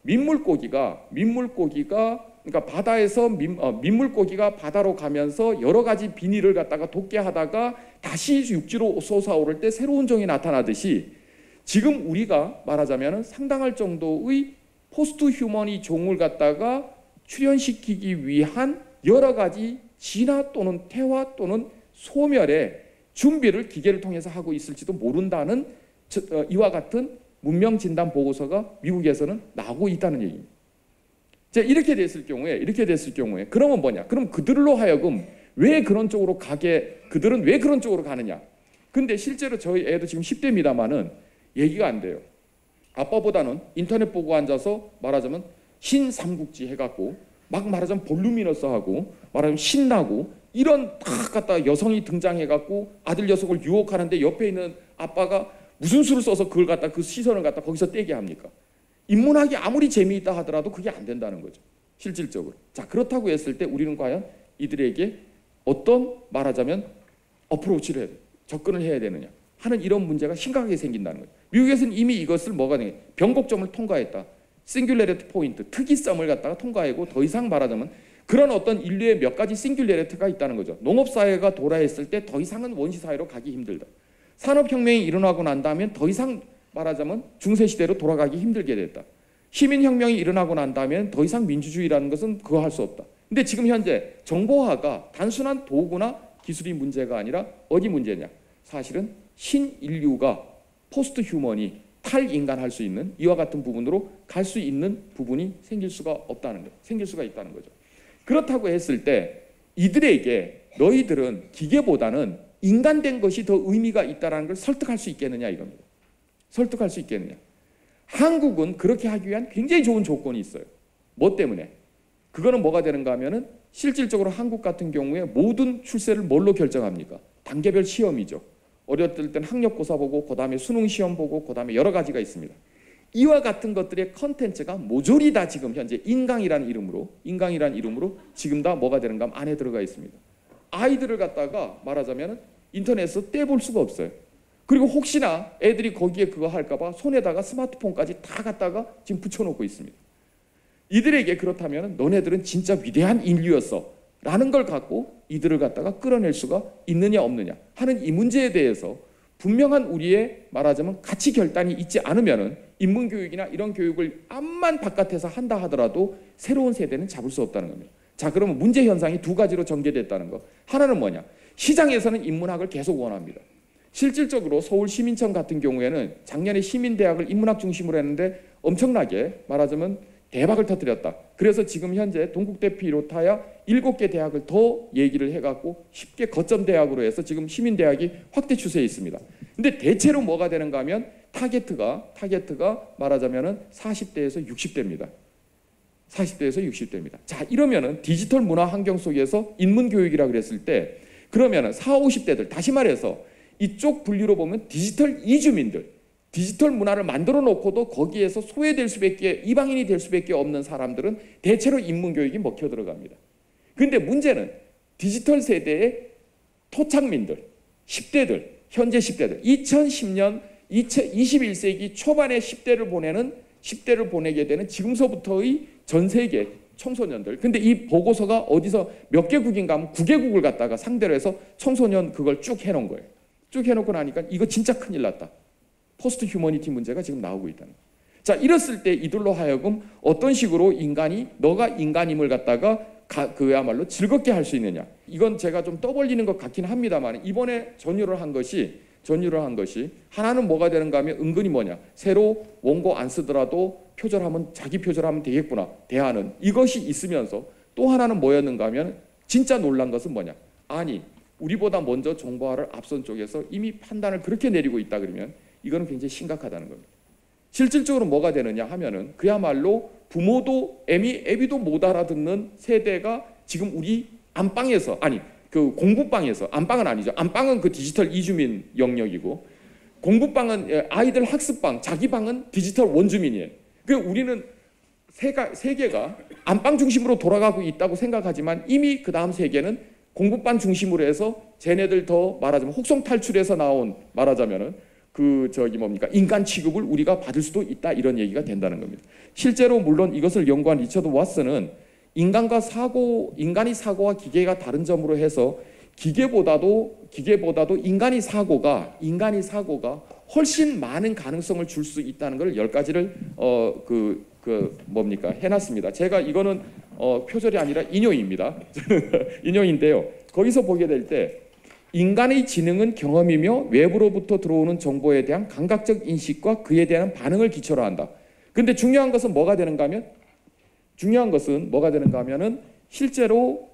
민물고기가 그러니까 바다에서 민물고기가 바다로 가면서 여러 가지 비닐을 갖다가 돋게 하다가 다시 육지로 솟아오를 때 새로운 종이 나타나듯이 지금 우리가 말하자면 상당할 정도의 포스트 휴먼이 종을 갖다가 출현시키기 위한 여러 가지 진화 또는 퇴화 또는 소멸의 준비를 기계를 통해서 하고 있을지도 모른다는 이와 같은 문명 진단 보고서가 미국에서는 나오고 있다는 얘기입니다. 이렇게 됐을 경우에 그러면 뭐냐? 그럼 그들로 하여금 그들은 왜 그런 쪽으로 가느냐? 근데 실제로 저희 애도 지금 10대입니다만은 얘기가 안 돼요. 아빠보다는 인터넷 보고 앉아서 말하자면 신삼국지 해갖고 막 말하자면 볼루미너스하고 말하자면 신나고 이런 딱 갖다 여성이 등장해갖고 아들 녀석을 유혹하는데 옆에 있는 아빠가 무슨 수를 써서 그걸 갖다 그 시선을 갖다 거기서 떼게 합니까? 인문학이 아무리 재미있다 하더라도 그게 안 된다는 거죠. 실질적으로. 자, 그렇다고 했을 때 우리는 과연 이들에게 어떤 말하자면 어프로치를 해야 돼, 접근을 해야 되느냐 하는 이런 문제가 심각하게 생긴다는 거죠. 미국에서는 이미 이것을 뭐가 되냐, 변곡점을 통과했다. 싱귤레리티 포인트, 특이성을 갖다가 통과하고 더 이상 말하자면 그런 어떤 인류의 몇 가지 싱귤레리티가 있다는 거죠. 농업사회가 도래했을 때 더 이상은 원시사회로 가기 힘들다. 산업혁명이 일어나고 난 다음에 더 이상 말하자면 중세시대로 돌아가기 힘들게 됐다. 시민혁명이 일어나고 난 다음에 더 이상 민주주의라는 것은 그거 할 수 없다. 근데 지금 현재 정보화가 단순한 도구나 기술이 문제가 아니라 어디 문제냐? 사실은 신인류가 포스트 휴먼이 탈인간 할 수 있는 이와 같은 부분으로 갈 수 있는 부분이 생길 수가 없다는 거예요. 생길 수가 있다는 거죠. 그렇다고 했을 때 이들에게 너희들은 기계보다는 인간된 것이 더 의미가 있다는 걸 설득할 수 있겠느냐 이겁니다. 설득할 수 있겠느냐. 한국은 그렇게 하기 위한 굉장히 좋은 조건이 있어요. 뭐 때문에? 그거는 뭐가 되는가 하면은 실질적으로 한국 같은 경우에 모든 출세를 뭘로 결정합니까? 단계별 시험이죠. 어렸을 때는 학력고사 보고 그 다음에 수능 시험 보고 그 다음에 여러 가지가 있습니다. 이와 같은 것들의 컨텐츠가 모조리 다 지금 현재 인강이라는 이름으로 지금 다 뭐가 되는가 하면 안에 들어가 있습니다. 아이들을 갖다가 말하자면 인터넷에서 떼볼 수가 없어요. 그리고 혹시나 애들이 거기에 그거 할까 봐 손에다가 스마트폰까지 다 갖다가 지금 붙여놓고 있습니다. 이들에게 그렇다면 너네들은 진짜 위대한 인류였어 라는 걸 갖고 이들을 갖다가 끌어낼 수가 있느냐 없느냐 하는 이 문제에 대해서 분명한 우리의 말하자면 가치 결단이 있지 않으면은 인문교육이나 이런 교육을 암만 바깥에서 한다 하더라도 새로운 세대는 잡을 수 없다는 겁니다. 자, 그러면 문제 현상이 두 가지로 전개됐다는 거. 하나는 뭐냐? 시장에서는 인문학을 계속 원합니다. 실질적으로 서울시민청 같은 경우에는 작년에 시민대학을 인문학 중심으로 했는데 엄청나게 말하자면 대박을 터뜨렸다. 그래서 지금 현재 동국대 비롯하여 7개 대학을 더 얘기를 해갖고 10개 거점 대학으로 해서 지금 시민대학이 확대 추세에 있습니다. 근데 대체로 뭐가 되는가 하면 타겟트가 말하자면은 40대에서 60대입니다. 40대에서 60대입니다. 자, 이러면은 디지털 문화 환경 속에서 인문교육이라 그랬을 때 그러면은 40, 50대들 다시 말해서 이쪽 분류로 보면 디지털 이주민들 디지털 문화를 만들어 놓고도 거기에서 소외될 수밖에 이방인이 될 수밖에 없는 사람들은 대체로 인문교육이 먹혀 들어갑니다. 그런데 문제는 디지털 세대의 토착민들 10대들 현재 10대들 2010년 21세기 초반에 10대를 보내게 되는 지금서부터의 전 세계 청소년들. 근데 이 보고서가 어디서 몇 개국인가 하면 9개국을 갖다가 상대로 해서 청소년 그걸 쭉 해놓은 거예요. 쭉 해놓고 나니까 이거 진짜 큰일 났다. 포스트 휴머니티 문제가 지금 나오고 있다는 거예요. 자, 이랬을 때 이들로 하여금 어떤 식으로 인간이 너가 인간임을 갖다가 그야말로 즐겁게 할 수 있느냐. 이건 제가 좀 떠벌리는 것 같긴 합니다만 이번에 전유를 한 것이 하나는 뭐가 되는가 하면 은근히 뭐냐. 새로 원고 안 쓰더라도 표절하면 자기 표절하면 되겠구나. 대안은 이것이 있으면서 또 하나는 뭐였는가 하면 진짜 놀란 것은 뭐냐. 아니 우리보다 먼저 정보화를 앞선 쪽에서 이미 판단을 그렇게 내리고 있다 그러면 이거는 굉장히 심각하다는 겁니다. 실질적으로 뭐가 되느냐 하면은 그야말로 부모도 애비도 못 알아듣는 세대가 지금 우리 안방에서 아니 그 공부방에서 안방은 아니죠. 안방은 그 디지털 이주민 영역이고 공부방은 아이들 학습방 자기 방은 디지털 원주민이에요. 그 우리는 세계가 안방 중심으로 돌아가고 있다고 생각하지만 이미 그 다음 세계는 공부방 중심으로 해서 쟤네들 더 말하자면 혹성 탈출해서 나온 말하자면은 인간 취급을 우리가 받을 수도 있다 이런 얘기가 된다는 겁니다. 실제로 물론 이것을 연구한 리처드 왓슨은 인간이 사고와 기계가 다른 점으로 해서 기계보다도 인간이 사고가 훨씬 많은 가능성을 줄 수 있다는 걸 10가지를 해놨습니다. 제가 이거는 표절이 아니라 인용입니다. 인용인데요. 거기서 보게 될 때 인간의 지능은 경험이며 외부로부터 들어오는 정보에 대한 감각적 인식과 그에 대한 반응을 기초로 한다. 근데 중요한 것은 뭐가 되는가 하면은 실제로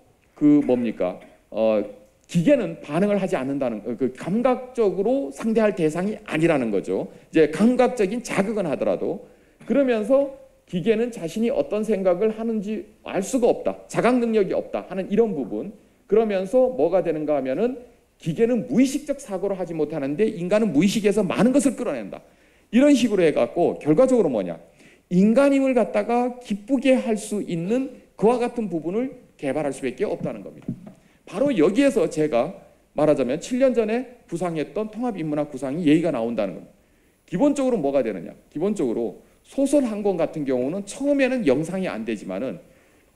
기계는 반응을 하지 않는다는 그 감각적으로 상대할 대상이 아니라는 거죠. 이제 감각적인 자극은 하더라도 그러면서 기계는 자신이 어떤 생각을 하는지 알 수가 없다. 자각 능력이 없다 하는 이런 부분. 그러면서 뭐가 되는가 하면은 기계는 무의식적 사고를 하지 못하는데 인간은 무의식에서 많은 것을 끌어낸다. 이런 식으로 해갖고 결과적으로 뭐냐. 인간임을 갖다가 기쁘게 할 수 있는 그와 같은 부분을 개발할 수밖에 없다는 겁니다. 바로 여기에서 제가 말하자면 7년 전에 구상했던 통합인문학 구상이 얘기가 나온다는 겁니다. 기본적으로 뭐가 되느냐. 기본적으로 소설 한 권 같은 경우는 처음에는 영상이 안 되지만은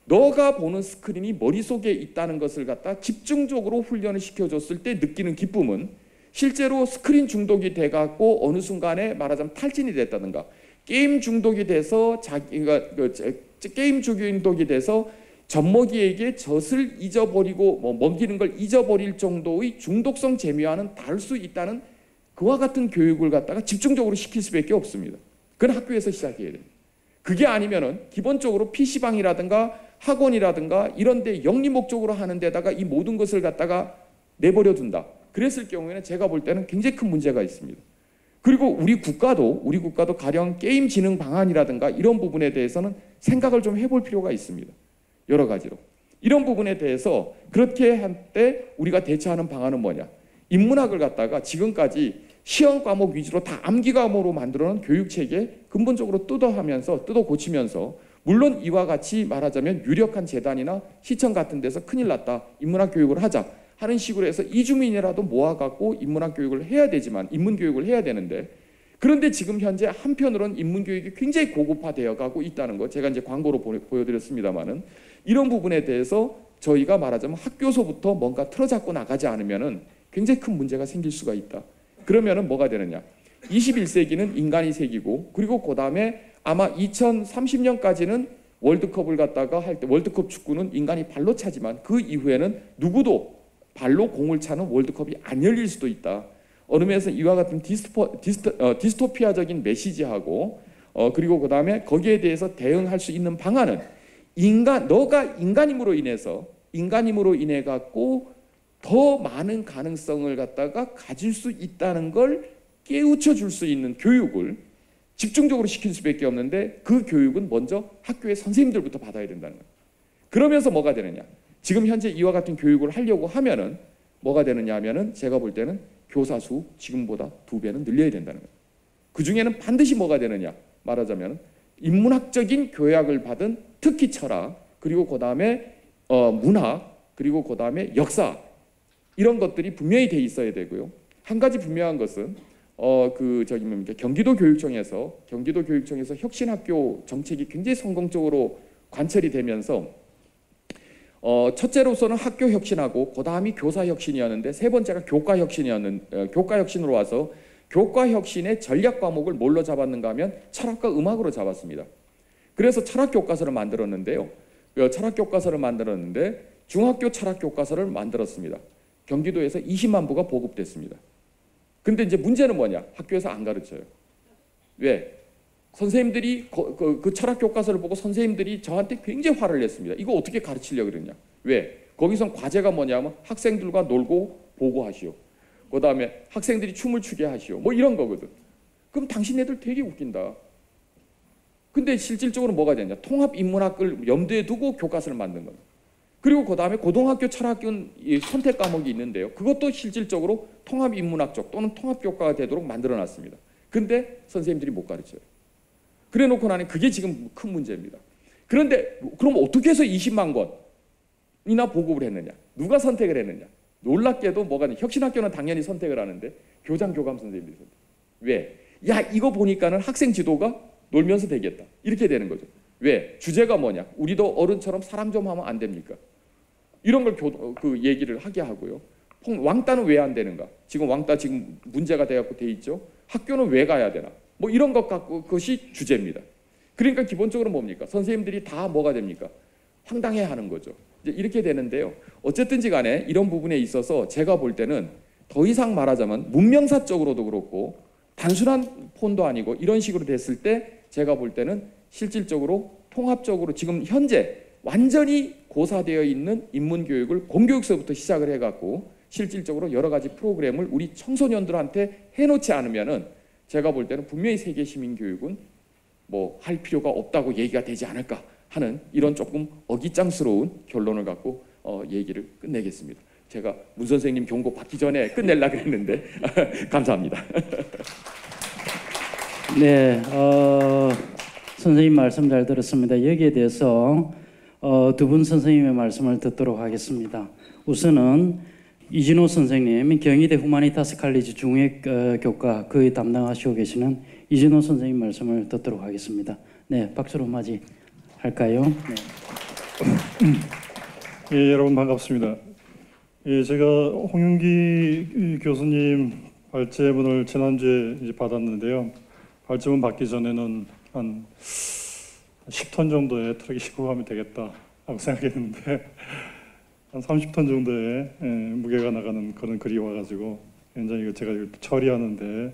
너가 보는 스크린이 머릿속에 있다는 것을 갖다 집중적으로 훈련을 시켜줬을 때 느끼는 기쁨은 실제로 스크린 중독이 돼갖고 어느 순간에 말하자면 탈진이 됐다든가 게임 중독이 돼서 젖먹이에게 젖을 잊어버리고 먹이는 걸 잊어버릴 정도의 중독성 재미와는 다를 수 있다는 그와 같은 교육을 갖다가 집중적으로 시킬 수밖에 없습니다. 그건 학교에서 시작해야 됩니다. 그게 아니면은 기본적으로 PC방이라든가 학원이라든가 이런 데 영리 목적으로 하는 데다가 이 모든 것을 갖다가 내버려 둔다. 그랬을 경우에는 제가 볼 때는 굉장히 큰 문제가 있습니다. 그리고 우리 국가도 가령 게임 진흥 방안이라든가 이런 부분에 대해서는 생각을 좀 해볼 필요가 있습니다. 여러 가지로. 이런 부분에 대해서 그렇게 할 때 우리가 대처하는 방안은 뭐냐? 인문학을 갖다가 지금까지 시험 과목 위주로 다 암기 과목으로 만들어놓은 교육체계 근본적으로 뜯어 고치면서 물론 이와 같이 말하자면 유력한 재단이나 시청 같은 데서 큰일 났다. 인문학 교육을 하자 하는 식으로 해서 이주민이라도 모아갖고 인문학 교육을 해야 되지만 인문 교육을 해야 되는데 그런데 지금 현재 한편으로는 인문 교육이 굉장히 고급화되어 가고 있다는 거 제가 이제 광고로 보여드렸습니다만은 이런 부분에 대해서 저희가 말하자면 학교서부터 뭔가 틀어잡고 나가지 않으면은 굉장히 큰 문제가 생길 수가 있다. 그러면은 뭐가 되느냐? 21세기는 인간이 세기고 그리고 그 다음에 아마 2030년까지는 월드컵을 갖다가 할 때 월드컵 축구는 인간이 발로 차지만 그 이후에는 누구도 발로 공을 차는 월드컵이 안 열릴 수도 있다. 어느 면에서 이와 같은 디스토피아적인 메시지하고 그리고 그 다음에 거기에 대해서 대응할 수 있는 방안은 너가 인간임으로 인해 갖고 더 많은 가능성을 갖다가 가질 수 있다는 걸 깨우쳐 줄 수 있는 교육을 집중적으로 시킬 수밖에 없는데 그 교육은 먼저 학교의 선생님들부터 받아야 된다는 거예요. 그러면서 뭐가 되느냐? 지금 현재 이와 같은 교육을 하려고 하면은 뭐가 되느냐 하면은 제가 볼 때는 교사 수 지금보다 2배는 늘려야 된다는 거예요. 그 중에는 반드시 뭐가 되느냐? 말하자면 인문학적인 교양을 받은 특히 철학 그리고 그 다음에 문학 그리고 그 다음에 역사 이런 것들이 분명히 돼 있어야 되고요. 한 가지 분명한 것은 경기도 교육청에서 혁신학교 정책이 굉장히 성공적으로 관철이 되면서 첫째로서는 학교 혁신하고 그 다음이 교사 혁신이었는데 세 번째가 교과 혁신으로 와서 교과 혁신의 전략 과목을 뭘로 잡았는가 하면 철학과 음악으로 잡았습니다. 그래서 철학 교과서를 만들었는데요. 중학교 철학 교과서를 만들었습니다. 경기도에서 20만 부가 보급됐습니다. 근데 이제 문제는 뭐냐? 학교에서 안 가르쳐요. 왜? 선생님들이 그 철학 교과서를 보고 선생님들이 저한테 굉장히 화를 냈습니다. 이거 어떻게 가르치려고 그러냐? 왜? 거기선 과제가 뭐냐면 학생들과 놀고 보고하시오. 그 다음에 학생들이 춤을 추게 하시오. 뭐 이런 거거든. 그럼 당신네들 되게 웃긴다. 근데 실질적으로 뭐가 되냐? 통합인문학을 염두에 두고 교과서를 만든 거예요. 그리고 그 다음에 고등학교 철학은 선택 과목이 있는데요. 그것도 실질적으로 통합인문학적 또는 통합교과가 되도록 만들어놨습니다. 근데 선생님들이 못 가르쳐요. 그래 놓고 나니 그게 지금 큰 문제입니다. 그런데 그럼 어떻게 해서 20만 권이나 보급을 했느냐? 누가 선택을 했느냐? 놀랍게도 뭐가 혁신학교는 당연히 선택을 하는데 교장, 교감 선생님들이 선택. 왜? 야 이거 보니까는 학생 지도가 놀면서 되겠다. 이렇게 되는 거죠. 왜? 주제가 뭐냐? 우리도 어른처럼 사람 좀 하면 안 됩니까? 이런 걸 얘기를 하게 하고요. 왕따는 왜 안 되는가? 지금 왕따 지금 문제가 돼갖고 돼 있죠. 학교는 왜 가야 되나? 뭐 이런 것 갖고 그것이 주제입니다. 그러니까 기본적으로 뭡니까? 선생님들이 다 뭐가 됩니까? 황당해하는 거죠. 이제 이렇게 되는데요. 어쨌든지 간에 이런 부분에 있어서 제가 볼 때는 더 이상 말하자면 문명사적으로도 그렇고 단순한 폰도 아니고 이런 식으로 됐을 때 제가 볼 때는 실질적으로 통합적으로 지금 현재 완전히 고사되어 있는 인문교육을 공교육서부터 시작을 해갖고 실질적으로 여러 가지 프로그램을 우리 청소년들한테 해놓지 않으면은 제가 볼 때는 분명히 세계 시민교육은 뭐 할 필요가 없다고 얘기가 되지 않을까 하는 이런 조금 어깃장스러운 결론을 갖고 얘기를 끝내겠습니다. 제가 문 선생님 경고 받기 전에 끝내려고 했는데 감사합니다. 네, 선생님 말씀 잘 들었습니다. 여기에 대해서 두 분 선생님의 말씀을 듣도록 하겠습니다. 우선은 이진호 선생님, 경희대 후마니타스 칼리지 중외교과 거의 담당하시고 계시는 이진호 선생님 말씀을 듣도록 하겠습니다. 네, 박수로 맞이할까요? 네. 예, 여러분 반갑습니다. 예, 제가 홍윤기 교수님 발제문을 지난주에 이제 받았는데요. 발제문 받기 전에는 한 10톤 정도의 트럭이 싣고 가면 되겠다 하고 생각했는데 한 30톤 정도의 무게가 나가는 그런 글이 와가지고 굉장히 이거 제가 처리하는데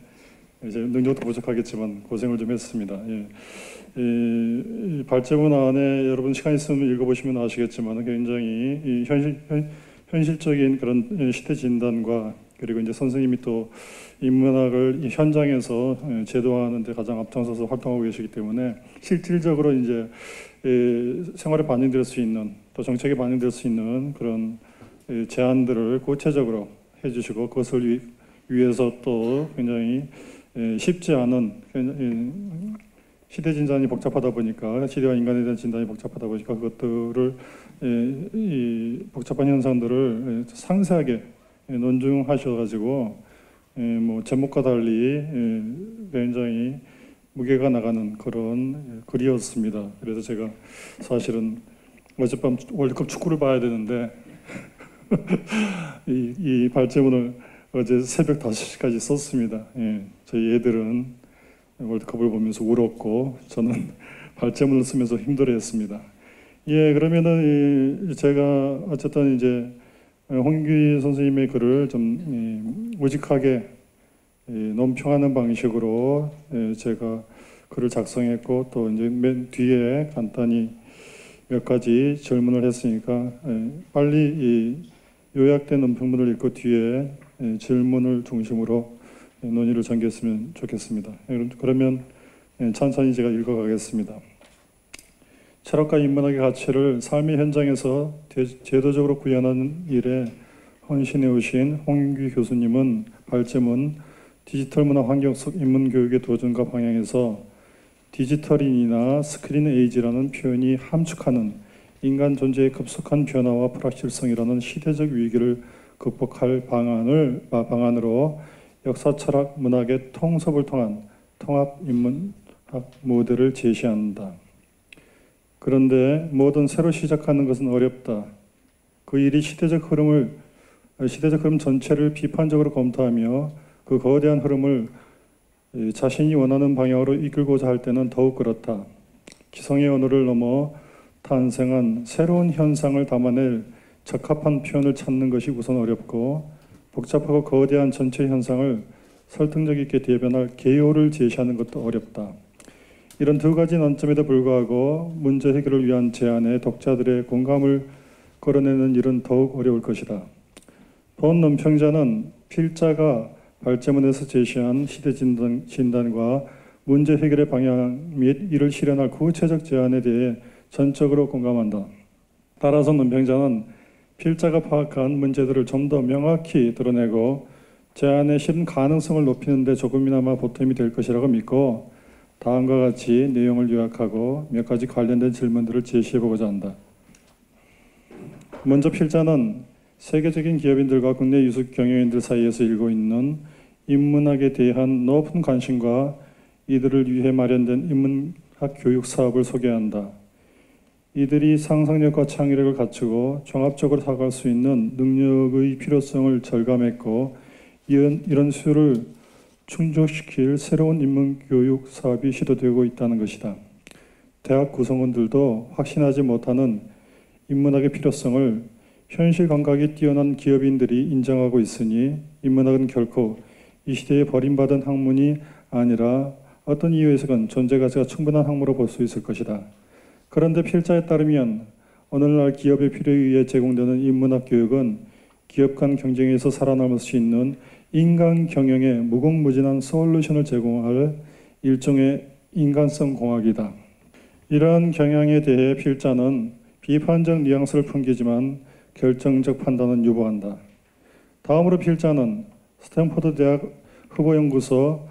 이제 능력도 부족하겠지만 고생을 좀 했습니다. 예. 이 발제문 안에 여러분 시간 있으면 읽어보시면 아시겠지만 굉장히 이 현실적인 그런 시대 진단과 그리고 이제 선생님이 또 인문학을 이 현장에서 제도화하는 데 가장 앞장서서 활동하고 계시기 때문에 실질적으로 이제 생활에 반영될 수 있는 또 정책에 반영될 수 있는 그런 제안들을 구체적으로 해주시고 그것을 위해서 또 굉장히 쉽지 않은 시대 진단이 복잡하다 보니까 시대와 인간에 대한 진단이 복잡하다 보니까 그것들을 이 복잡한 현상들을 상세하게 논증하셔가지고 뭐 제목과 달리 굉장히 무게가 나가는 그런 글이었습니다. 그래서 제가 사실은 어젯밤 월드컵 축구를 봐야 되는데 이 발제문을 어제 새벽 5시까지 썼습니다. 예, 저희 애들은 월드컵을 보면서 울었고 저는 발제문을 쓰면서 힘들어했습니다. 예, 그러면은 제가 어쨌든 이제 홍윤기 선생님의 글을 좀 우직하게 논평하는 방식으로 제가 글을 작성했고 또 이제 맨 뒤에 간단히 몇 가지 질문을 했으니까 빨리 이 요약된 논평문을 읽고 뒤에 질문을 중심으로 논의를 전개했으면 좋겠습니다. 그러면 천천히 제가 읽어가겠습니다. 철학과 인문학의 가치를 삶의 현장에서 제도적으로 구현하는 일에 헌신해 오신 홍윤기 교수님은 발제문 디지털 문화 환경 속 인문교육의 도전과 방향에서 디지털인이나 스크린 에이지라는 표현이 함축하는 인간 존재의 급속한 변화와 불확실성이라는 시대적 위기를 극복할 방안으로 역사, 철학, 문학의 통섭을 통한 통합 인문학 모델을 제시한다. 그런데 뭐든 새로 시작하는 것은 어렵다. 그 일이 시대적 흐름 전체를 비판적으로 검토하며 그 거대한 흐름을 자신이 원하는 방향으로 이끌고자 할 때는 더욱 그렇다. 기성의 언어를 넘어 탄생한 새로운 현상을 담아낼 적합한 표현을 찾는 것이 우선 어렵고 복잡하고 거대한 전체 현상을 설득력 있게 대변할 개요를 제시하는 것도 어렵다. 이런 두 가지 논점에도 불구하고 문제 해결을 위한 제안에 독자들의 공감을 끌어내는 일은 더욱 어려울 것이다. 본 논평자는 필자가 발제문에서 제시한 시대 진단과 문제 해결의 방향 및 이를 실현할 구체적 제안에 대해 전적으로 공감한다. 따라서 논평자는 필자가 파악한 문제들을 좀 더 명확히 드러내고 제안의 실현 가능성을 높이는 데 조금이나마 보탬이 될 것이라고 믿고 다음과 같이 내용을 요약하고 몇 가지 관련된 질문들을 제시해보고자 한다. 먼저 필자는 세계적인 기업인들과 국내 유수 경영인들 사이에서 일고 있는 인문학에 대한 높은 관심과 이들을 위해 마련된 인문학 교육 사업을 소개한다. 이들이 상상력과 창의력을 갖추고 종합적으로 사고할 수 있는 능력의 필요성을 절감했고 이런 수요를 충족시킬 새로운 인문교육 사업이 시도되고 있다는 것이다. 대학 구성원들도 확신하지 못하는 인문학의 필요성을 현실 감각이 뛰어난 기업인들이 인정하고 있으니 인문학은 결코 이 시대에 버림받은 학문이 아니라 어떤 이유에서건 존재 가치가 충분한 학문으로 볼 수 있을 것이다. 그런데 필자에 따르면 오늘날 기업의 필요에 의해 제공되는 인문학 교육은 기업 간 경쟁에서 살아남을 수 있는 인간 경영의 무궁무진한 솔루션을 제공할 일종의 인간성 공학이다. 이러한 경향에 대해 필자는 비판적 뉘앙스를 풍기지만 결정적 판단은 유보한다. 다음으로 필자는 스탠퍼드 대학 후보연구소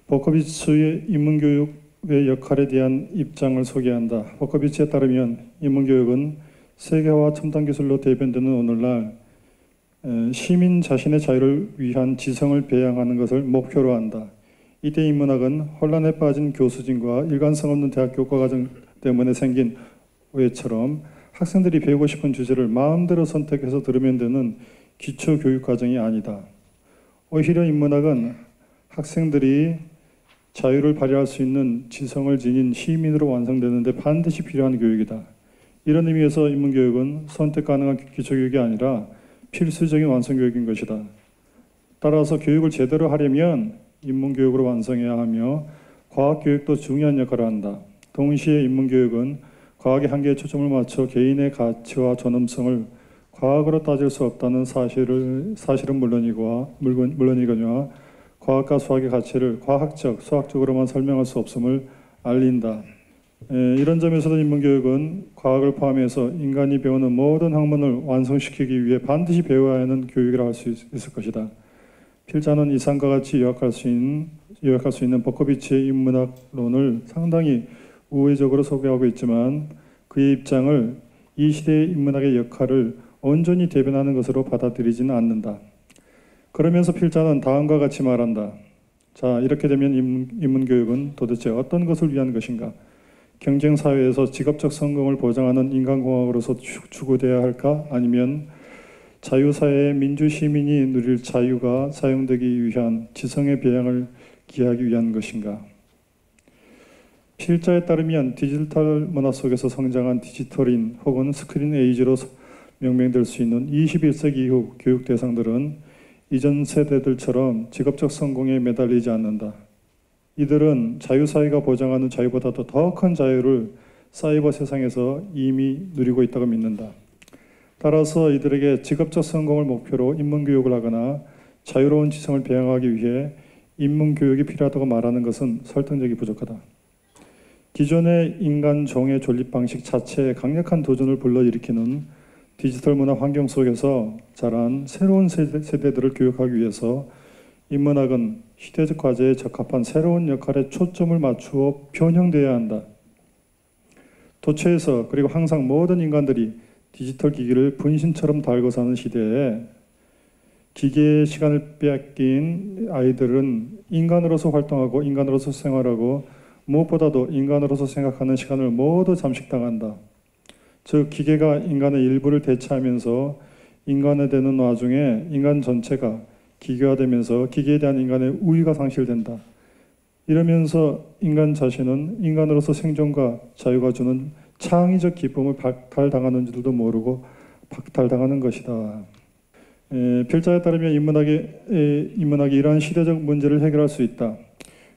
보코비츠의 인문교육의 역할에 대한 입장을 소개한다. 보코비츠에 따르면 인문교육은 세계화 첨단 기술로 대변되는 오늘날 시민 자신의 자유를 위한 지성을 배양하는 것을 목표로 한다. 이때 인문학은 혼란에 빠진 교수진과 일관성 없는 대학 교과 과정 때문에 생긴 오해처럼 학생들이 배우고 싶은 주제를 마음대로 선택해서 들으면 되는 기초 교육 과정이 아니다. 오히려 인문학은 학생들이 자유를 발휘할 수 있는 지성을 지닌 시민으로 완성되는데 반드시 필요한 교육이다. 이런 의미에서 인문교육은 선택 가능한 기초교육이 아니라 필수적인 완성교육인 것이다. 따라서 교육을 제대로 하려면 인문교육으로 완성해야 하며 과학교육도 중요한 역할을 한다. 동시에 인문교육은 과학의 한계에 초점을 맞춰 개인의 가치와 존엄성을 과학으로 따질 수 없다는 사실은 물론이거니와 과학과 수학의 가치를 과학적, 수학적으로만 설명할 수 없음을 알린다. 이런 점에서도 인문교육은 과학을 포함해서 인간이 배우는 모든 학문을 완성시키기 위해 반드시 배워야 하는 교육이라 할 수 있을 것이다. 필자는 이상과 같이 요약할 수 있는 버커비치의 인문학론을 상당히 우회적으로 소개하고 있지만 그의 입장을 이 시대의 인문학의 역할을 온전히 대변하는 것으로 받아들이지는 않는다. 그러면서 필자는 다음과 같이 말한다. 자, 이렇게 되면 인문교육은 도대체 어떤 것을 위한 것인가? 경쟁사회에서 직업적 성공을 보장하는 인간공학으로서 추구돼야 할까? 아니면 자유사회의 민주시민이 누릴 자유가 사용되기 위한 지성의 배양을 기하기 위한 것인가? 필자에 따르면 디지털 문화 속에서 성장한 디지털인 혹은 스크린 에이지로 명명될 수 있는 21세기 이후 교육 대상들은 이전 세대들처럼 직업적 성공에 매달리지 않는다. 이들은 자유사회가 보장하는 자유보다도 더 큰 자유를 사이버 세상에서 이미 누리고 있다고 믿는다. 따라서 이들에게 직업적 성공을 목표로 인문교육을 하거나 자유로운 지성을 배양하기 위해 인문교육이 필요하다고 말하는 것은 설득력이 부족하다. 기존의 인간 종의 존립 방식 자체에 강력한 도전을 불러일으키는 디지털 문화 환경 속에서 자란 새로운 세대들을 교육하기 위해서 인문학은 시대적 과제에 적합한 새로운 역할에 초점을 맞추어 변형되어야 한다. 도처에서 그리고 항상 모든 인간들이 디지털 기기를 분신처럼 달고 사는 시대에 기계의 시간을 뺏긴 아이들은 인간으로서 활동하고 인간으로서 생활하고 무엇보다도 인간으로서 생각하는 시간을 모두 잠식당한다. 즉 기계가 인간의 일부를 대체하면서 인간이 되는 와중에 인간 전체가 기계화되면서 기계에 대한 인간의 우위가 상실된다. 이러면서 인간 자신은 인간으로서 생존과 자유가 주는 창의적 기쁨을 박탈당하는 줄도 모르고 박탈당하는 것이다. 필자에 따르면 인문학이 이러한 시대적 문제를 해결할 수 있다.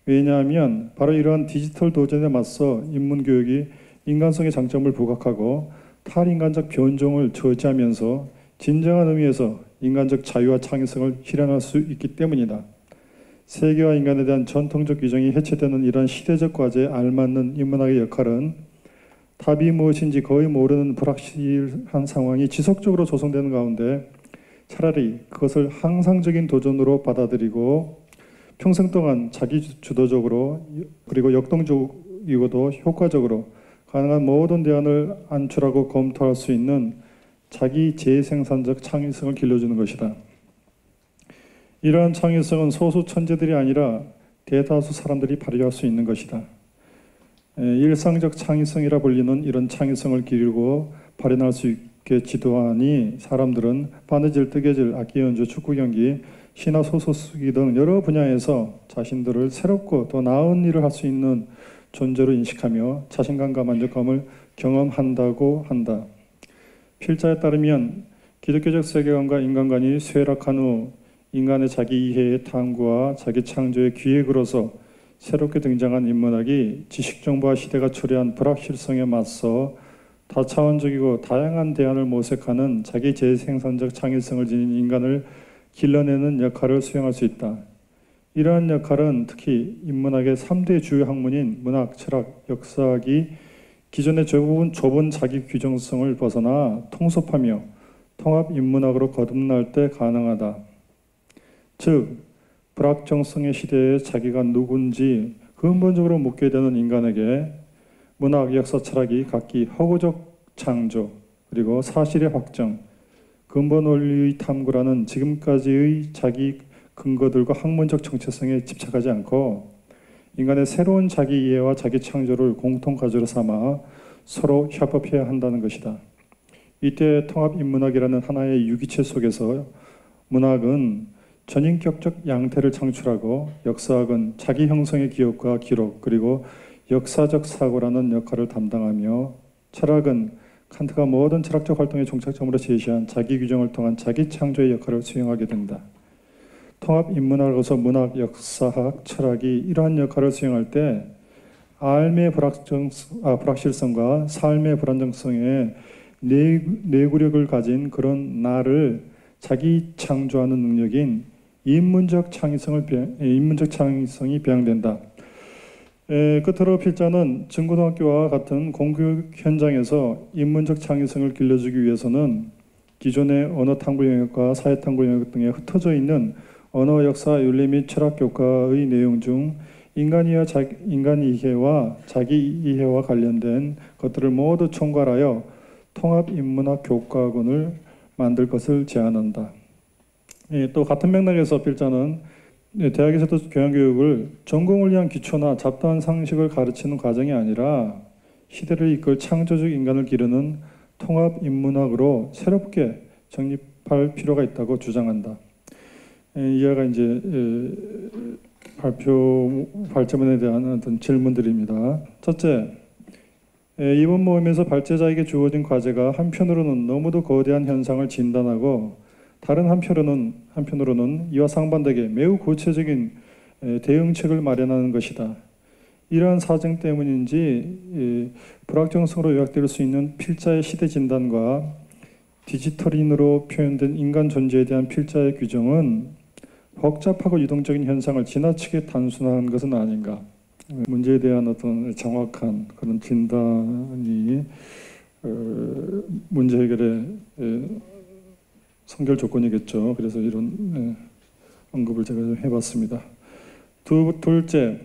왜냐하면 바로 이러한 디지털 도전에 맞서 인문교육이 인간성의 장점을 부각하고 탈인간적 변종을 저지하면서 진정한 의미에서 인간적 자유와 창의성을 실현할 수 있기 때문이다. 세계와 인간에 대한 전통적 규정이 해체되는 이런 시대적 과제에 알맞는 인문학의 역할은 답이 무엇인지 거의 모르는 불확실한 상황이 지속적으로 조성되는 가운데 차라리 그것을 항상적인 도전으로 받아들이고 평생 동안 자기 주도적으로 그리고 역동적이고도 효과적으로 가능한 모든 대안을 안출하고 검토할 수 있는 자기 재생산적 창의성을 길러주는 것이다. 이러한 창의성은 소수 천재들이 아니라 대다수 사람들이 발휘할 수 있는 것이다. 일상적 창의성이라 불리는 이런 창의성을 기르고 발현할 수 있게 지도하니 사람들은 바느질, 뜨개질, 악기 연주, 축구 경기, 신화 소설 쓰기 등 여러 분야에서 자신들을 새롭고 더 나은 일을 할 수 있는 존재로 인식하며 자신감과 만족감을 경험한다고 한다. 필자에 따르면 기독교적 세계관과 인간관이 쇠락한 후 인간의 자기 이해의 탐구와 자기 창조의 기획으로서 새롭게 등장한 인문학이 지식정보화 시대가 초래한 불확실성에 맞서 다차원적이고 다양한 대안을 모색하는 자기 재생산적 창의성을 지닌 인간을 길러내는 역할을 수행할 수 있다. 이러한 역할은 특히 인문학의 3대 주요 학문인 문학, 철학, 역사학이 기존의 좁은 자기 규정성을 벗어나 통섭하며 통합 인문학으로 거듭날 때 가능하다. 즉, 불확정성의 시대에 자기가 누군지 근본적으로 묻게 되는 인간에게 문학, 역사, 철학이 각기 허구적 창조, 그리고 사실의 확정, 근본 원리의 탐구라는 지금까지의 자기 근거들과 학문적 정체성에 집착하지 않고 인간의 새로운 자기 이해와 자기 창조를 공통 과제로 삼아 서로 협업해야 한다는 것이다. 이때 통합인문학이라는 하나의 유기체 속에서 문학은 전인격적 양태를 창출하고 역사학은 자기 형성의 기억과 기록 그리고 역사적 사고라는 역할을 담당하며 철학은 칸트가 모든 철학적 활동의 종착점으로 제시한 자기 규정을 통한 자기 창조의 역할을 수행하게 된다. 통합 인문학으로서 문학, 역사학, 철학이 이러한 역할을 수행할 때 삶의 불확실성과 삶의 불안정성에 내구력을 가진 그런 나를 자기 창조하는 능력인 인문적 창의성이 배양된다. 끝으로 필자는 중고등학교와 같은 공교육 현장에서 인문적 창의성을 길러주기 위해서는 기존의 언어 탐구 영역과 사회 탐구 영역 등에 흩어져 있는 언어, 역사, 윤리 및 철학 교과의 내용 중 인간 이해와 자기 이해와 관련된 것들을 모두 총괄하여 통합 인문학 교과군을 만들 것을 제안한다. 또 같은 맥락에서 필자는 대학에서도 교양교육을 전공을 위한 기초나 잡다한 상식을 가르치는 과정이 아니라 시대를 이끌 창조적 인간을 기르는 통합 인문학으로 새롭게 정립할 필요가 있다고 주장한다. 이하가 이제 발제문에 대한 어떤 질문들입니다. 첫째, 이번 모임에서 발제자에게 주어진 과제가 한편으로는 너무도 거대한 현상을 진단하고 다른 한편으로는 이와 상반되게 매우 구체적인 대응책을 마련하는 것이다. 이러한 사정 때문인지 불확정성으로 요약될 수 있는 필자의 시대 진단과 디지털인으로 표현된 인간 존재에 대한 필자의 규정은 복잡하고 유동적인 현상을 지나치게 단순화한 것은 아닌가. 문제에 대한 어떤 정확한 그런 진단이 문제 해결의 선결 조건이겠죠. 그래서 이런 언급을 제가 좀 해봤습니다. 둘째,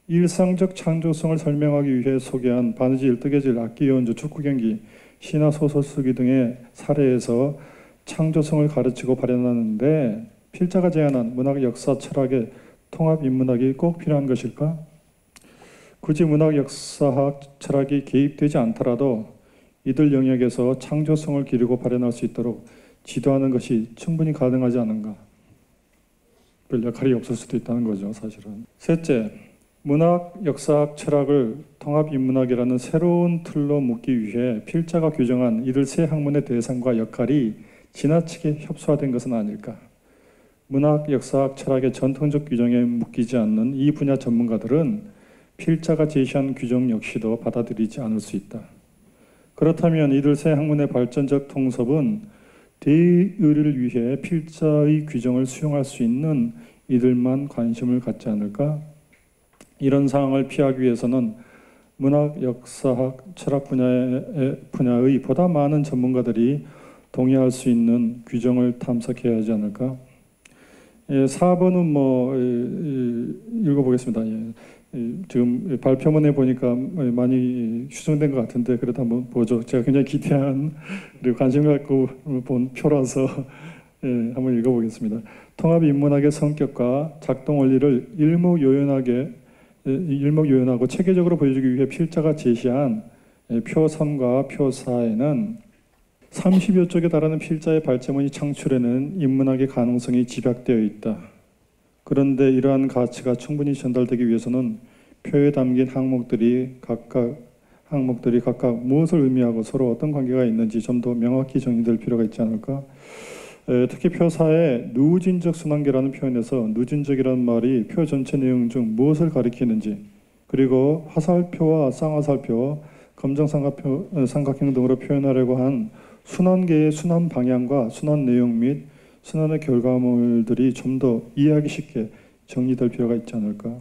일상적 창조성을 설명하기 위해 소개한 바느질, 뜨개질, 악기 연주, 축구 경기, 시나 소설 쓰기 등의 사례에서 창조성을 가르치고 발현하는데 필자가 제안한 문학, 역사, 철학의 통합 인문학이 꼭 필요한 것일까? 굳이 문학, 역사학, 철학이 개입되지 않더라도 이들 영역에서 창조성을 기르고 발현할 수 있도록 지도하는 것이 충분히 가능하지 않은가? 별 역할이 없을 수도 있다는 거죠, 사실은. 셋째, 문학, 역사학, 철학을 통합인문학이라는 새로운 틀로 묶기 위해 필자가 규정한 이들 세 학문의 대상과 역할이 지나치게 협소화된 것은 아닐까? 문학, 역사학, 철학의 전통적 규정에 묶이지 않는 이 분야 전문가들은 필자가 제시한 규정 역시도 받아들이지 않을 수 있다. 그렇다면 이들 세 학문의 발전적 통섭은 대의를 위해 필자의 규정을 수용할 수 있는 이들만 관심을 갖지 않을까? 이런 상황을 피하기 위해서는 문학, 역사학, 철학 분야의 보다 많은 전문가들이 동의할 수 있는 규정을 탐색해야 하지 않을까? 4번은 읽어보겠습니다. 지금 발표문에 보니까 많이 수정된 것 같은데 그래도 한번 보죠. 제가 굉장히 기대한 그리고 관심 갖고 본 표라서 한번 읽어보겠습니다. 통합인문학의 성격과 작동 원리를 일목요연하고 체계적으로 보여주기 위해 필자가 제시한 표 3과 표 4에는 30여 쪽에 달하는 필자의 발제문이 창출해낸 인문학의 가능성이 집약되어 있다. 그런데 이러한 가치가 충분히 전달되기 위해서는 표에 담긴 항목들이 각각 무엇을 의미하고 서로 어떤 관계가 있는지 좀 더 명확히 정의될 필요가 있지 않을까? 특히 표 4에 누진적 순환계라는 표현에서 누진적이라는 말이 표 전체 내용 중 무엇을 가리키는지, 그리고 화살표와 쌍화살표, 검정삼각형 등으로 표현하려고 한 순환계의 순환 방향과 순환 내용 및 순환의 결과물들이 좀 더 이해하기 쉽게 정리될 필요가 있지 않을까.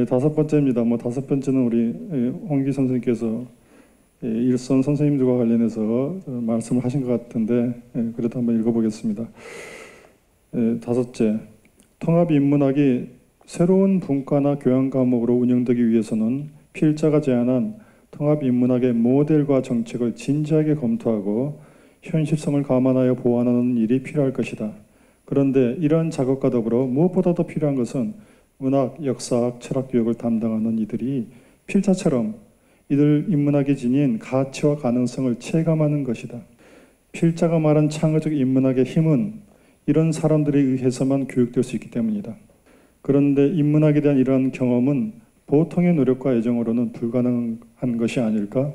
다섯 번째입니다. 다섯 번째는 우리 홍기 선생님께서 일선 선생님들과 관련해서 말씀을 하신 것 같은데 그래도 한번 읽어보겠습니다. 다섯째, 통합인문학이 새로운 분과나 교양 과목으로 운영되기 위해서는 필자가 제안한 통합인문학의 모델과 정책을 진지하게 검토하고 현실성을 감안하여 보완하는 일이 필요할 것이다. 그런데 이러한 작업과 더불어 무엇보다도 필요한 것은 문학, 역사학, 철학 교육을 담당하는 이들이 필자처럼 이들 인문학이 지닌 가치와 가능성을 체감하는 것이다. 필자가 말한 창의적 인문학의 힘은 이런 사람들에 의해서만 교육될 수 있기 때문이다. 그런데 인문학에 대한 이러한 경험은 보통의 노력과 애정으로는 불가능한 것이 아닐까?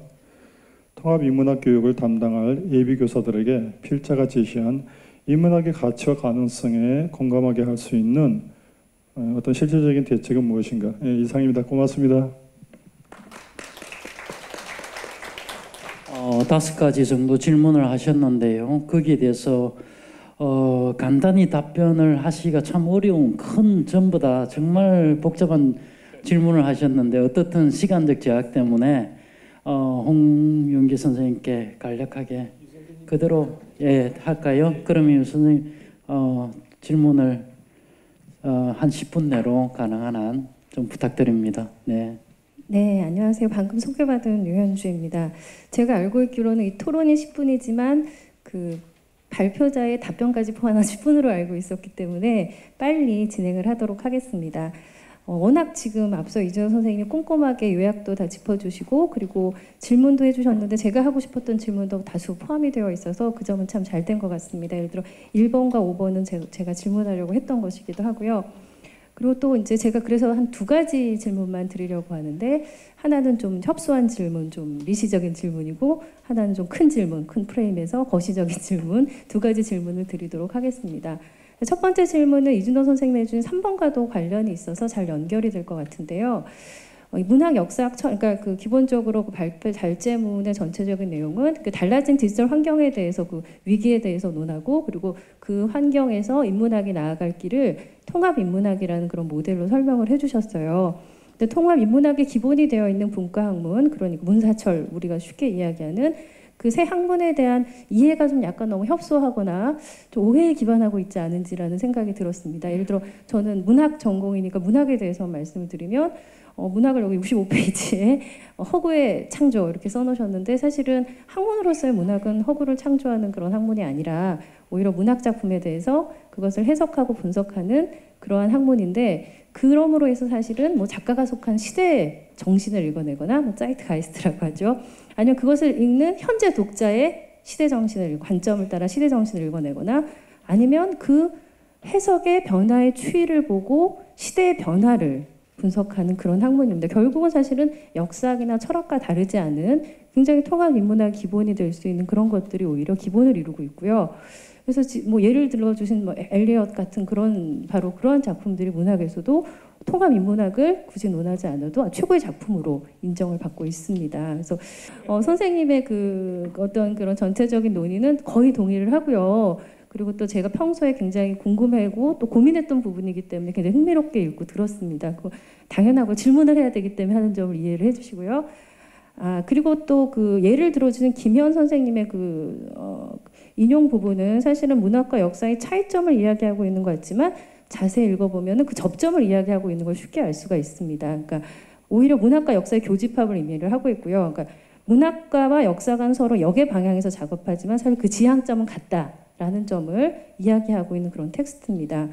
통합인문학 교육을 담당할 예비교사들에게 필자가 제시한 인문학의 가치와 가능성에 공감하게 할 수 있는 어떤 실질적인 대책은 무엇인가? 이상입니다. 고맙습니다. 5가지 정도 질문을 하셨는데요. 거기에 대해서 간단히 답변을 하시기가 참 어려운 큰 전부 다 정말 복잡한 질문을 하셨는데 어떻든 시간적 제약 때문에 홍윤기 선생님께 간략하게 그대로 할까요? 그러면 선생님 질문을 한 10분 내로 가능한 한 좀 부탁드립니다. 네. 네, 안녕하세요. 방금 소개받은 유현주입니다. 제가 알고 있기로는 이 토론이 10분이지만 그 발표자의 답변까지 포함한 10분으로 알고 있었기 때문에 빨리 진행을 하도록 하겠습니다. 워낙 지금 앞서 이준호 선생님이 꼼꼼하게 요약도 다 짚어주시고 그리고 질문도 해주셨는데 제가 하고 싶었던 질문도 다수 포함이 되어 있어서 그 점은 참 잘 된 것 같습니다. 예를 들어 1번과 5번은 제가 질문하려고 했던 것이기도 하고요. 그리고 또 이제 제가 그래서 한 2가지 질문만 드리려고 하는데 하나는 좀 협소한 질문, 좀 미시적인 질문이고 하나는 좀 큰 질문, 큰 프레임에서 거시적인 질문 2가지 질문을 드리도록 하겠습니다. 첫 번째 질문은 이준호 선생님이 해준 3번과도 관련이 있어서 잘 연결이 될 것 같은데요. 문학 역사학, 그러니까 그 기본적으로 그 발제문의 전체적인 내용은 그 달라진 디지털 환경에 대해서 그 위기에 대해서 논하고 그리고 그 환경에서 인문학이 나아갈 길을 통합인문학이라는 그런 모델로 설명을 해주셨어요. 근데 통합인문학의 기본이 되어 있는 분과학문, 그러니까 문사철 우리가 쉽게 이야기하는 그 새 학문에 대한 이해가 좀 약간 너무 협소하거나 좀 오해에 기반하고 있지 않은지라는 생각이 들었습니다. 예를 들어 저는 문학 전공이니까 문학에 대해서 말씀을 드리면 문학을 여기 65페이지에 허구의 창조 이렇게 써놓으셨는데 사실은 학문으로서의 문학은 허구를 창조하는 그런 학문이 아니라 오히려 문학 작품에 대해서 그것을 해석하고 분석하는 그러한 학문인데 그러므로 해서 사실은 뭐 작가가 속한 시대의 정신을 읽어내거나 뭐 자이트가이스트라고 하죠. 아니면 그것을 읽는 현재 독자의 시대 정신을 관점을 따라 시대 정신을 읽어내거나 아니면 그 해석의 변화의 추이를 보고 시대의 변화를 분석하는 그런 학문입니다. 결국은 사실은 역사학이나 철학과 다르지 않은 굉장히 통합인문학 기본이 될 수 있는 그런 것들이 오히려 기본을 이루고 있고요. 그래서 뭐 예를 들어 주신 뭐 엘리엇 같은 그런 바로 그런 작품들이 문학에서도 통합인문학을 굳이 논하지 않아도 최고의 작품으로 인정을 받고 있습니다. 그래서 선생님의 그 어떤 그런 전체적인 논의는 거의 동의를 하고요. 그리고 또 제가 평소에 굉장히 궁금해하고 또 고민했던 부분이기 때문에 굉장히 흥미롭게 읽고 들었습니다. 당연하고 질문을 해야 되기 때문에 하는 점을 이해를 해주시고요. 그리고 또 그 예를 들어주는 김현 선생님의 인용 부분은 사실은 문학과 역사의 차이점을 이야기하고 있는 것 같지만 자세히 읽어보면 그 접점을 이야기하고 있는 걸 쉽게 알 수가 있습니다. 그러니까 오히려 문학과 역사의 교집합을 의미를 하고 있고요. 그러니까 문학과와 역사관 서로 역의 방향에서 작업하지만 사실 그 지향점은 같다라는 점을 이야기하고 있는 그런 텍스트입니다.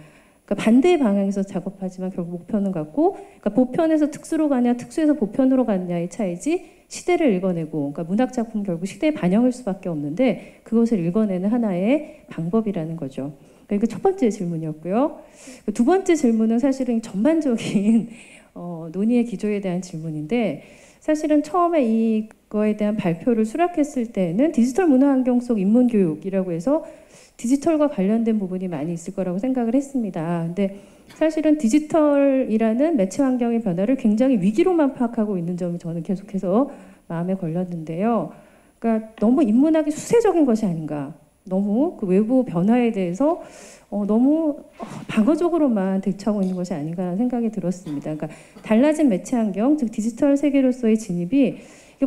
그러니까 반대의 방향에서 작업하지만 결국 목표는 같고, 그러니까 보편에서 특수로 가냐, 특수에서 보편으로 가냐의 차이지 시대를 읽어내고, 그러니까 문학 작품 결국 시대의 반영일 수밖에 없는데 그것을 읽어내는 하나의 방법이라는 거죠. 그러니까 첫 번째 질문이었고요. 2번째 질문은 사실은 전반적인 논의의 기조에 대한 질문인데 사실은 처음에 이거에 대한 발표를 수락했을 때는 디지털 문화 환경 속 인문교육이라고 해서 디지털과 관련된 부분이 많이 있을 거라고 생각을 했습니다. 근데 사실은 디지털이라는 매체 환경의 변화를 굉장히 위기로만 파악하고 있는 점이 저는 계속해서 마음에 걸렸는데요. 그러니까 너무 인문학이 수세적인 것이 아닌가. 너무 그 외부 변화에 대해서 너무 방어적으로만 대처하고 있는 것이 아닌가라는 생각이 들었습니다. 그러니까 달라진 매체 환경, 즉 디지털 세계로서의 진입이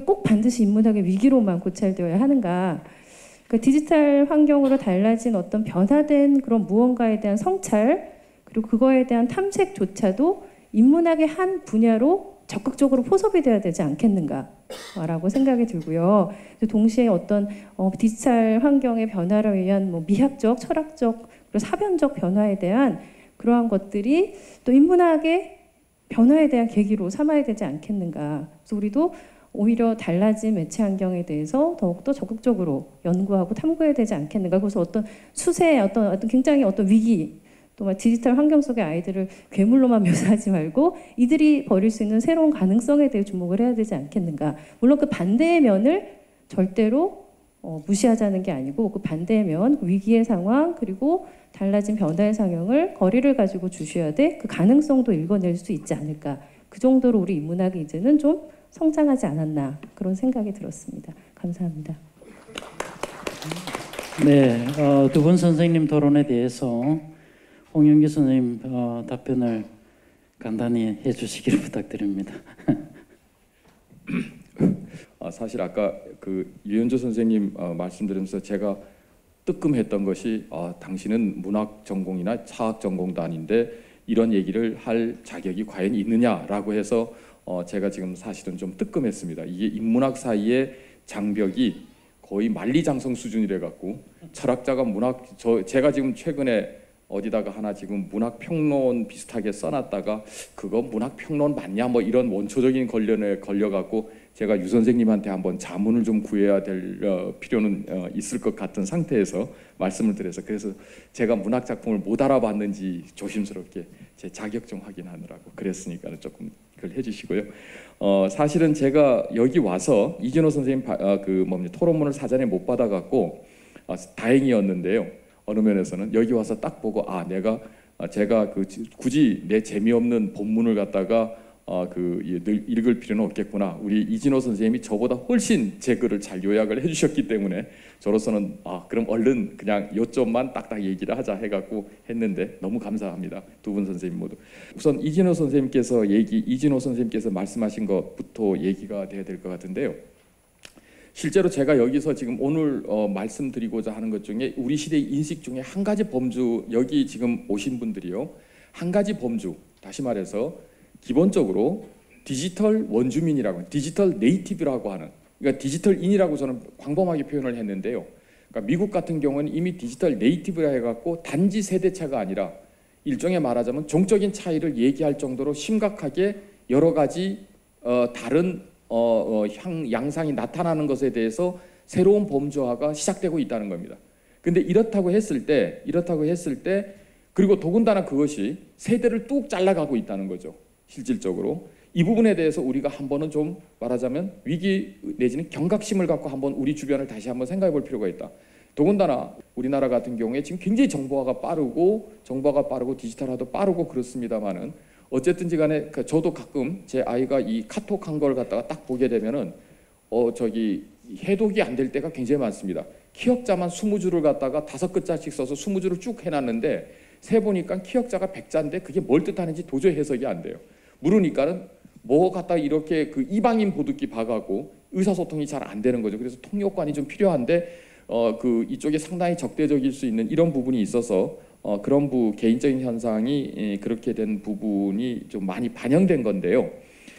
꼭 반드시 인문학의 위기로만 고찰되어야 하는가. 그 디지털 환경으로 달라진 어떤 변화된 그런 무언가에 대한 성찰 그리고 그거에 대한 탐색조차도 인문학의 한 분야로 적극적으로 포섭이 돼야 되지 않겠는가라고 생각이 들고요. 동시에 어떤 디지털 환경의 변화를 위한 뭐 미학적, 철학적, 그리고 사변적 변화에 대한 그러한 것들이 또 인문학의 변화에 대한 계기로 삼아야 되지 않겠는가. 그래서 우리도 오히려 달라진 매체 환경에 대해서 더욱더 적극적으로 연구하고 탐구해야 되지 않겠는가. 그래서 어떤 수세, 어떤 굉장히 어떤 위기, 또 디지털 환경 속의 아이들을 괴물로만 묘사하지 말고 이들이 벌일 수 있는 새로운 가능성에 대해 주목을 해야 되지 않겠는가. 물론 그 반대의 면을 절대로 무시하자는 게 아니고 그 반대면 위기의 상황 그리고 달라진 변화의 상황을 거리를 가지고 주셔야 돼 그 가능성도 읽어낼 수 있지 않을까. 그 정도로 우리 인문학이 이제는 좀 성장하지 않았나 그런 생각이 들었습니다. 감사합니다. 네, 두 분 선생님 토론에 대해서 홍영기 선생님 답변을 간단히 해주시기를 부탁드립니다. 사실 아까 그 유현주 선생님 말씀드리면서 제가 뜨끔했던 것이 당신은 문학 전공이나 차학 전공도 아닌데 이런 얘기를 할 자격이 과연 있느냐라고 해서 제가 지금 사실은 좀 뜨끔했습니다. 이게 인문학 사이의 장벽이 거의 만리장성 수준이래 갖고 철학자가 제가 지금 최근에 어디다가 하나 지금 문학 평론 비슷하게 써놨다가 그거 문학 평론 맞냐 뭐 이런 원초적인 관련에 걸려 갖고 제가 유 선생님한테 한번 자문을 좀 구해야 될 필요는 있을 것 같은 상태에서 말씀을 드려서 그래서 제가 문학 작품을 못 알아봤는지 조심스럽게 제 자격 좀 확인하느라고 그랬으니까 조금 그걸 해주시고요. 사실은 제가 여기 와서 이진호 선생님 토론문을 사전에 못 받아갖고 다행이었는데요. 어느 면에서는 여기 와서 딱 보고 제가 굳이 내 재미없는 본문을 갖다가 늘 읽을 필요는 없겠구나. 우리 이진호 선생님이 저보다 훨씬 제 글을 잘 요약을 해주셨기 때문에 저로서는 그럼 얼른 그냥 요점만 딱딱 얘기를 하자 해갖고 했는데 너무 감사합니다. 두 분 선생님 모두. 우선 이진호 선생님께서 말씀하신 것부터 얘기가 돼야 될 것 같은데요. 실제로 제가 여기서 지금 오늘 말씀드리고자 하는 것 중에 우리 시대의 인식 중에 한 가지 범주, 여기 지금 오신 분들이요, 한 가지 범주, 다시 말해서 기본적으로 디지털 원주민이라고, 디지털 네이티브라고 하는, 그러니까 디지털인이라고 저는 광범하게 표현을 했는데요. 그러니까 미국 같은 경우는 이미 디지털 네이티브라 해갖고 단지 세대차가 아니라 일종의 말하자면 종적인 차이를 얘기할 정도로 심각하게 여러 가지 다른 양상이 나타나는 것에 대해서 새로운 범주화가 시작되고 있다는 겁니다. 근데 이렇다고 했을 때 그리고 더군다나 그것이 세대를 뚝 잘라가고 있다는 거죠. 실질적으로 이 부분에 대해서 우리가 한 번은 좀 말하자면 위기 내지는 경각심을 갖고 한번 우리 주변을 다시 한번 생각해 볼 필요가 있다. 더군다나 우리나라 같은 경우에 지금 굉장히 정보화가 빠르고 디지털화도 빠르고 그렇습니다만은 어쨌든지 간에 저도 가끔 제 아이가 이 카톡 한 걸 갖다가 딱 보게 되면은 해독이 안 될 때가 굉장히 많습니다. 키역자만 20줄을 갖다가 5글자씩 써서 20줄을 쭉 해놨는데 세 보니까 키역자가 100자인데 그게 뭘 뜻하는지 도저히 해석이 안 돼요. 물으니까는 뭐 갖다 이렇게 이방인 보드기 봐가고 의사소통이 잘 안 되는 거죠. 그래서 통역관이 좀 필요한데 이쪽에 상당히 적대적일 수 있는 이런 부분이 있어서 그런 개인적인 현상이 그렇게 된 부분이 좀 많이 반영된 건데요.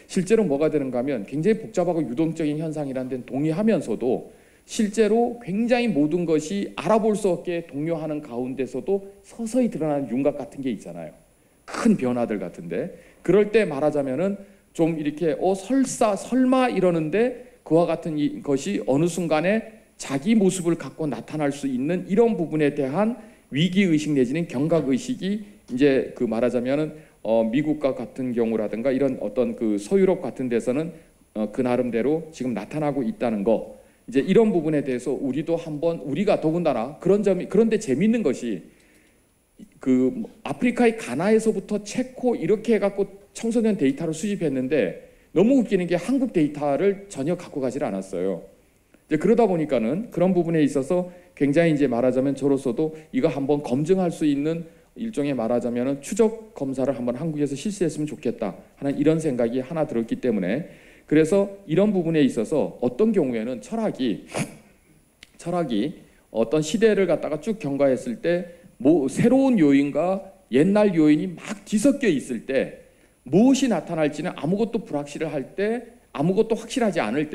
실제로 뭐가 되는가 하면 굉장히 복잡하고 유동적인 현상이라는 데는 동의하면서도 실제로 굉장히 모든 것이 알아볼 수 없게 동요하는 가운데서도 서서히 드러나는 윤곽 같은 게 있잖아요. 큰 변화들 같은데 그럴 때 말하자면은 좀 이렇게 설마 이러는데 그와 같은 것이 어느 순간에 자기 모습을 갖고 나타날 수 있는 이런 부분에 대한 위기의식 내지는 경각의식이 이제 말하자면은 미국과 같은 경우라든가 이런 어떤 서유럽 같은 데서는 그 나름대로 지금 나타나고 있다는 거, 이제 이런 부분에 대해서 우리도 한번 우리가 더군다나 그런데 재밌는 것이 아프리카의 가나에서부터 체코 이렇게 해갖고 청소년 데이터를 수집했는데 너무 웃기는 게 한국 데이터를 전혀 갖고 가질 않았어요. 이제 그러다 보니까는 그런 부분에 있어서 굉장히 이제 말하자면 저로서도 이거 한번 검증할 수 있는 일종의 말하자면 추적 검사를 한번 한국에서 실시했으면 좋겠다 하는 이런 생각이 하나 들었기 때문에 그래서 이런 부분에 있어서 어떤 경우에는 철학이 어떤 시대를 갖다가 쭉 경과했을 때 새로운 요인과 옛날 요인이 막 뒤섞여 있을 때 무엇이 나타날지는 아무것도 불확실할 때 아무것도 확실하지 않을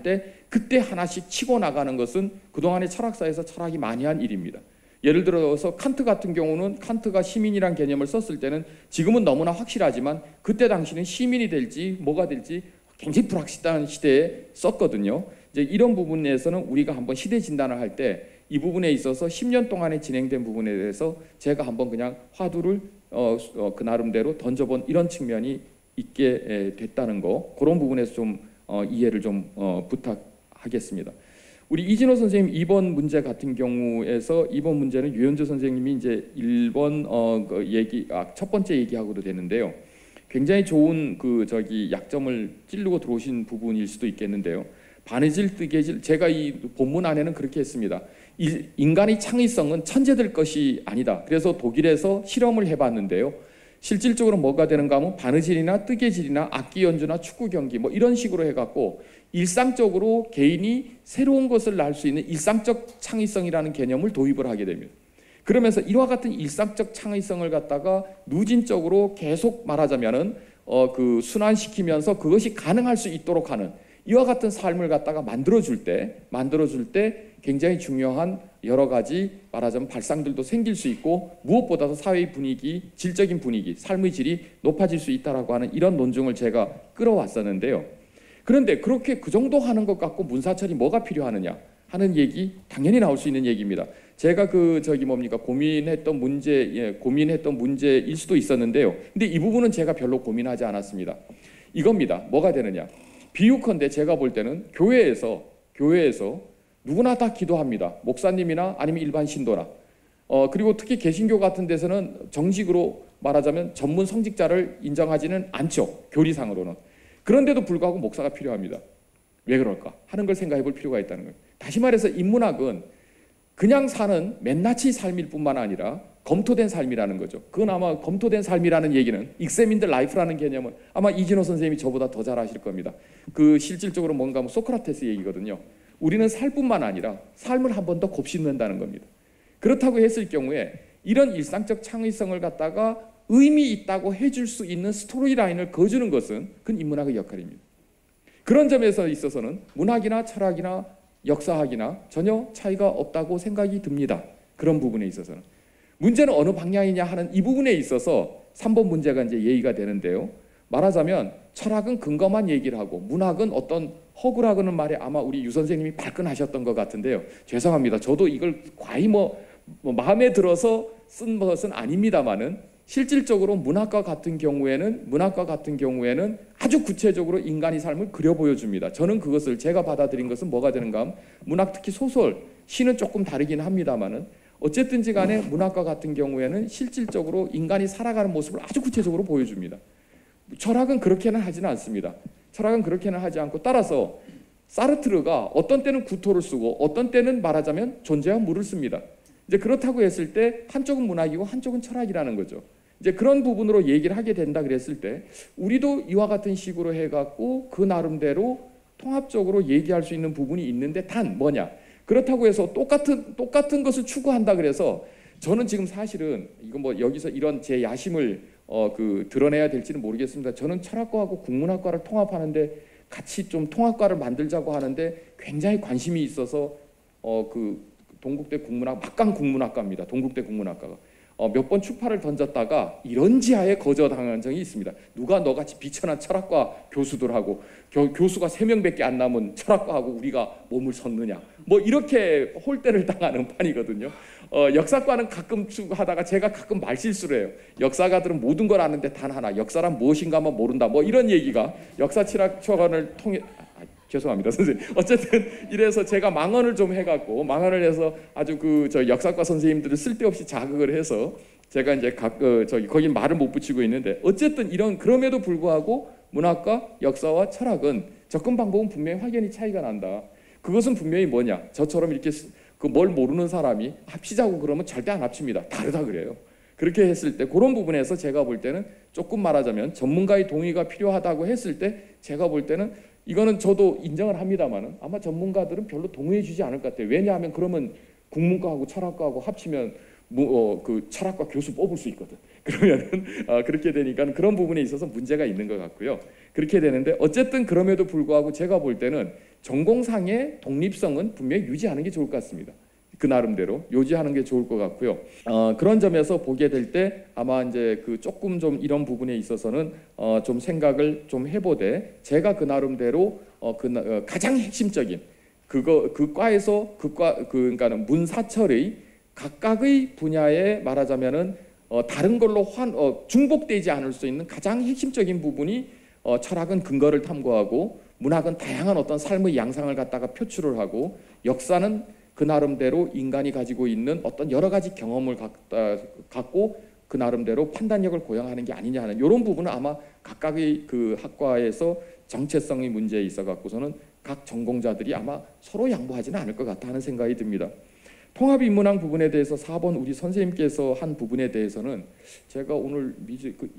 때 그때 하나씩 치고 나가는 것은 그동안의 철학사에서 철학이 많이 한 일입니다. 예를 들어서 칸트 같은 경우는 칸트가 시민이란 개념을 썼을 때는 지금은 너무나 확실하지만 그때 당시는 시민이 될지 뭐가 될지 굉장히 불확실한 시대에 썼거든요. 이제 이런 부분에서는 우리가 한번 시대 진단을 할 때 이 부분에 있어서 10년 동안에 진행된 부분에 대해서 제가 한번 그냥 화두를 그 나름대로 던져본 이런 측면이 있게 됐다는 거, 그런 부분에서 좀 이해를 좀 부탁하겠습니다. 우리 이진호 선생님 2번 문제 같은 경우에서 2번 문제는 유현주 선생님이 이제 1번 첫 번째 얘기하고도 되는데요. 굉장히 좋은 약점을 찌르고 들어오신 부분일 수도 있겠는데요. 바느질, 뜨개질, 제가 이 본문 안에는 그렇게 했습니다. 인간의 창의성은 천재들 것이 아니다. 그래서 독일에서 실험을 해봤는데요. 실질적으로 뭐가 되는가 하면 바느질이나 뜨개질이나 악기 연주나 축구 경기 뭐 이런 식으로 해갖고 일상적으로 개인이 새로운 것을 날 수 있는 일상적 창의성이라는 개념을 도입을 하게 됩니다. 그러면서 이와 같은 일상적 창의성을 갖다가 누진적으로 계속 말하자면은 순환시키면서 그것이 가능할 수 있도록 하는 이와 같은 삶을 갖다가 만들어줄 때 굉장히 중요한 여러 가지 말하자면 발상들도 생길 수 있고 무엇보다도 사회의 분위기, 질적인 분위기, 삶의 질이 높아질 수 있다라고 하는 이런 논증을 제가 끌어왔었는데요. 그런데 그렇게 그 정도 하는 것 같고 문사철이 뭐가 필요하느냐 하는 얘기 당연히 나올 수 있는 얘기입니다. 제가 고민했던 문제일 수도 있었는데요. 근데 이 부분은 제가 별로 고민하지 않았습니다. 이겁니다. 뭐가 되느냐? 비유컨대 제가 볼 때는 교회에서 누구나 다 기도합니다. 목사님이나 아니면 일반 신도나 그리고 특히 개신교 같은 데서는 정식으로 말하자면 전문 성직자를 인정하지는 않죠. 교리상으로는. 그런데도 불구하고 목사가 필요합니다. 왜 그럴까 하는 걸 생각해 볼 필요가 있다는 거예요. 다시 말해서 인문학은 그냥 사는 맨나치 삶일 뿐만 아니라 검토된 삶이라는 거죠. 그건 아마 검토된 삶이라는 얘기는 examined life라는 개념은 아마 이진호 선생님이 저보다 더 잘 아실 겁니다. 실질적으로 뭔가 소크라테스 얘기거든요. 우리는 살 뿐만 아니라 삶을 한 번 더 곱씹는다는 겁니다. 그렇다고 했을 경우에 이런 일상적 창의성을 갖다가 의미 있다고 해줄 수 있는 스토리라인을 그어주는 것은 그건 인문학의 역할입니다. 그런 점에서 있어서는 문학이나 철학이나 역사학이나 전혀 차이가 없다고 생각이 듭니다. 그런 부분에 있어서는. 문제는 어느 방향이냐 하는 이 부분에 있어서 3번 문제가 이제 예의가 되는데요. 말하자면 철학은 근거만 얘기를 하고 문학은 어떤 허구라고는 말에 아마 우리 유 선생님이 발끈하셨던 것 같은데요. 죄송합니다. 저도 이걸 과히 마음에 들어서 쓴 것은 아닙니다만은 실질적으로 문학과 같은 경우에는 아주 구체적으로 인간의 삶을 그려 보여줍니다. 저는 그것을 제가 받아들인 것은 뭐가 되는가 하면 문학 특히 소설, 시는 조금 다르긴 합니다만은 어쨌든지 간에 문학과 같은 경우에는 실질적으로 인간이 살아가는 모습을 아주 구체적으로 보여줍니다. 철학은 그렇게는 하지는 않습니다. 철학은 그렇게는 하지 않고 따라서 사르트르가 어떤 때는 구토를 쓰고 어떤 때는 말하자면 존재와 물을 씁니다. 이제 그렇다고 했을 때 한쪽은 문학이고 한쪽은 철학이라는 거죠. 이제 그런 부분으로 얘기를 하게 된다 그랬을 때 우리도 이와 같은 식으로 해갖고 그 나름대로 통합적으로 얘기할 수 있는 부분이 있는데 단 뭐냐? 그렇다고 해서 똑같은 것을 추구한다 그래서 저는 지금 사실은 이거 여기서 이런 제 야심을 드러내야 될지는 모르겠습니다. 저는 철학과하고 국문학과를 통합하는데 같이 좀 통합과를 만들자고 하는데 굉장히 관심이 있어서 동국대 국문학 막강 국문학과입니다. 동국대 국문학과가 몇 번 추파를 던졌다가 이런 지하에 거절당한 적이 있습니다. 누가 너같이 비천한 철학과 교수들하고 교수가 3명밖에 안 남은 철학과하고 우리가 몸을 섰느냐 이렇게 홀대를 당하는 판이거든요. 역사과는 가끔 하다가 제가 가끔 말실수를 해요. 역사가들은 모든 걸 아는데 단 하나 역사란 무엇인가만 모른다 이런 얘기가 역사철학원을 통해 죄송합니다 선생님. 어쨌든 이래서 제가 망언을 좀 해갖고 망언을 해서 아주 역사과 선생님들을 쓸데없이 자극을 해서 제가 이제 거긴 말을 못 붙이고 있는데 어쨌든 그럼에도 불구하고 문학과 역사와 철학은 접근 방법은 분명히 확연히 차이가 난다. 그것은 분명히 뭐냐? 저처럼 이렇게 뭘 모르는 사람이 합치자고 그러면 절대 안 합칩니다. 다르다 그래요. 그렇게 했을 때 그런 부분에서 제가 볼 때는 조금 말하자면 전문가의 동의가 필요하다고 했을 때 제가 볼 때는 이거는 저도 인정을 합니다만은 아마 전문가들은 별로 동의해 주지 않을 것 같아요. 왜냐하면 그러면 국문과하고 철학과하고 합치면 철학과 교수 뽑을 수 있거든. 그러면은 그렇게 되니까 그런 부분에 있어서 문제가 있는 것 같고요. 그렇게 되는데 어쨌든 그럼에도 불구하고 제가 볼 때는 전공상의 독립성은 분명히 유지하는 게 좋을 것 같습니다. 그 나름대로 유지하는 게 좋을 것 같고요. 그런 점에서 보게 될 때 아마 이제 조금 좀 이런 부분에 있어서는 좀 생각을 좀 해보되 제가 그 나름대로 가장 핵심적인 그 과에서 그러니까는 문사철의 각각의 분야에 말하자면은 다른 걸로 중복되지 않을 수 있는 가장 핵심적인 부분이 철학은 근거를 탐구하고 문학은 다양한 어떤 삶의 양상을 갖다가 표출을 하고 역사는 그 나름대로 인간이 가지고 있는 어떤 여러 가지 경험을 갖고 그 나름대로 판단력을 고양하는 게 아니냐 하는 이런 부분은 아마 각각의 그 학과에서 정체성의 문제에 있어 갖고서는 각 전공자들이 아마 서로 양보하지는 않을 것 같다 하는 생각이 듭니다. 통합인문학 부분에 대해서 4번 우리 선생님께서 한 부분에 대해서는 제가 오늘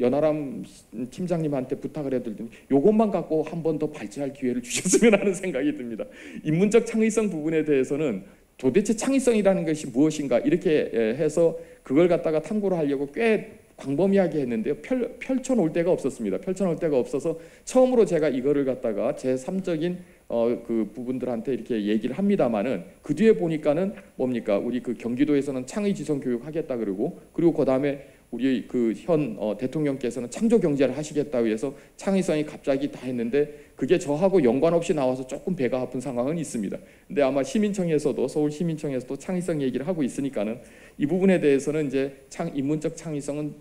연아람 팀장님한테 부탁을 해드렸더니 이것만 갖고 한 번 더 발제할 기회를 주셨으면 하는 생각이 듭니다. 인문적 창의성 부분에 대해서는 도대체 창의성이라는 것이 무엇인가 이렇게 해서 그걸 갖다가 탐구를 하려고 꽤 광범위하게 했는데요. 펼쳐놓을 데가 없었습니다. 펼쳐놓을 데가 없어서 처음으로 제가 이거를 갖다가 제3적인 그 부분들한테 이렇게 얘기를 합니다만은 그 뒤에 보니까는 뭡니까 우리 그 경기도에서는 창의지성 교육 하겠다 그러고 그리고 그 다음에 우리 그 현 대통령께서는 창조 경제를 하시겠다고 해서 창의성이 갑자기 다 했는데 그게 저하고 연관 없이 나와서 조금 배가 아픈 상황은 있습니다. 근데 아마 시민청에서도 서울 시민청에서도 창의성 얘기를 하고 있으니까는 이 부분에 대해서는 이제 인문적 창의성은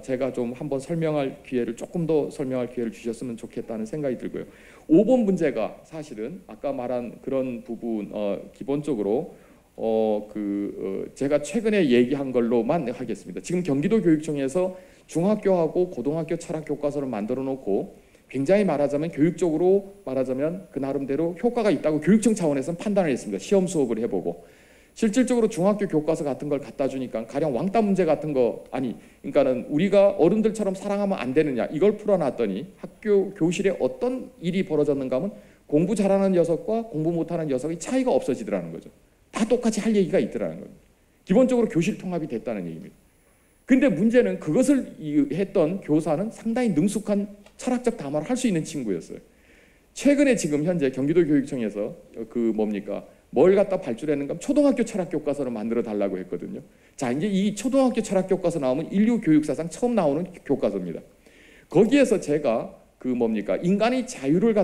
제가 좀 한번 설명할 기회를 조금 더 설명할 기회를 주셨으면 좋겠다는 생각이 들고요. 5번 문제가 사실은 아까 말한 그런 부분 기본적으로 제가 최근에 얘기한 걸로만 하겠습니다. 지금 경기도 교육청에서 중학교하고 고등학교 철학 교과서를 만들어 놓고 굉장히 말하자면 교육적으로 말하자면 그 나름대로 효과가 있다고 교육청 차원에서는 판단을 했습니다. 시험 수업을 해보고 실질적으로 중학교 교과서 같은 걸 갖다 주니까 가령 왕따 문제 같은 거 그러니까는 우리가 어른들처럼 사랑하면 안 되느냐 이걸 풀어놨더니 학교 교실에 어떤 일이 벌어졌는가 하면 공부 잘하는 녀석과 공부 못하는 녀석의 차이가 없어지더라는 거죠. 다 똑같이 할 얘기가 있더라는 겁니다. 기본적으로 교실 통합이 됐다는 얘기입니다. 근데 문제는 그것을 했던 교사는 상당히 능숙한 철학적 담화를 할 수 있는 친구였어요. 최근에 지금 현재 경기도 교육청에서 뭘 갖다 발주했는가 하면 초등학교 철학 교과서를 만들어 달라고 했거든요. 자, 이제 이 초등학교 철학 교과서 나오면 인류 교육사상 처음 나오는 교과서입니다. 거기에서 제가 인간의 자유를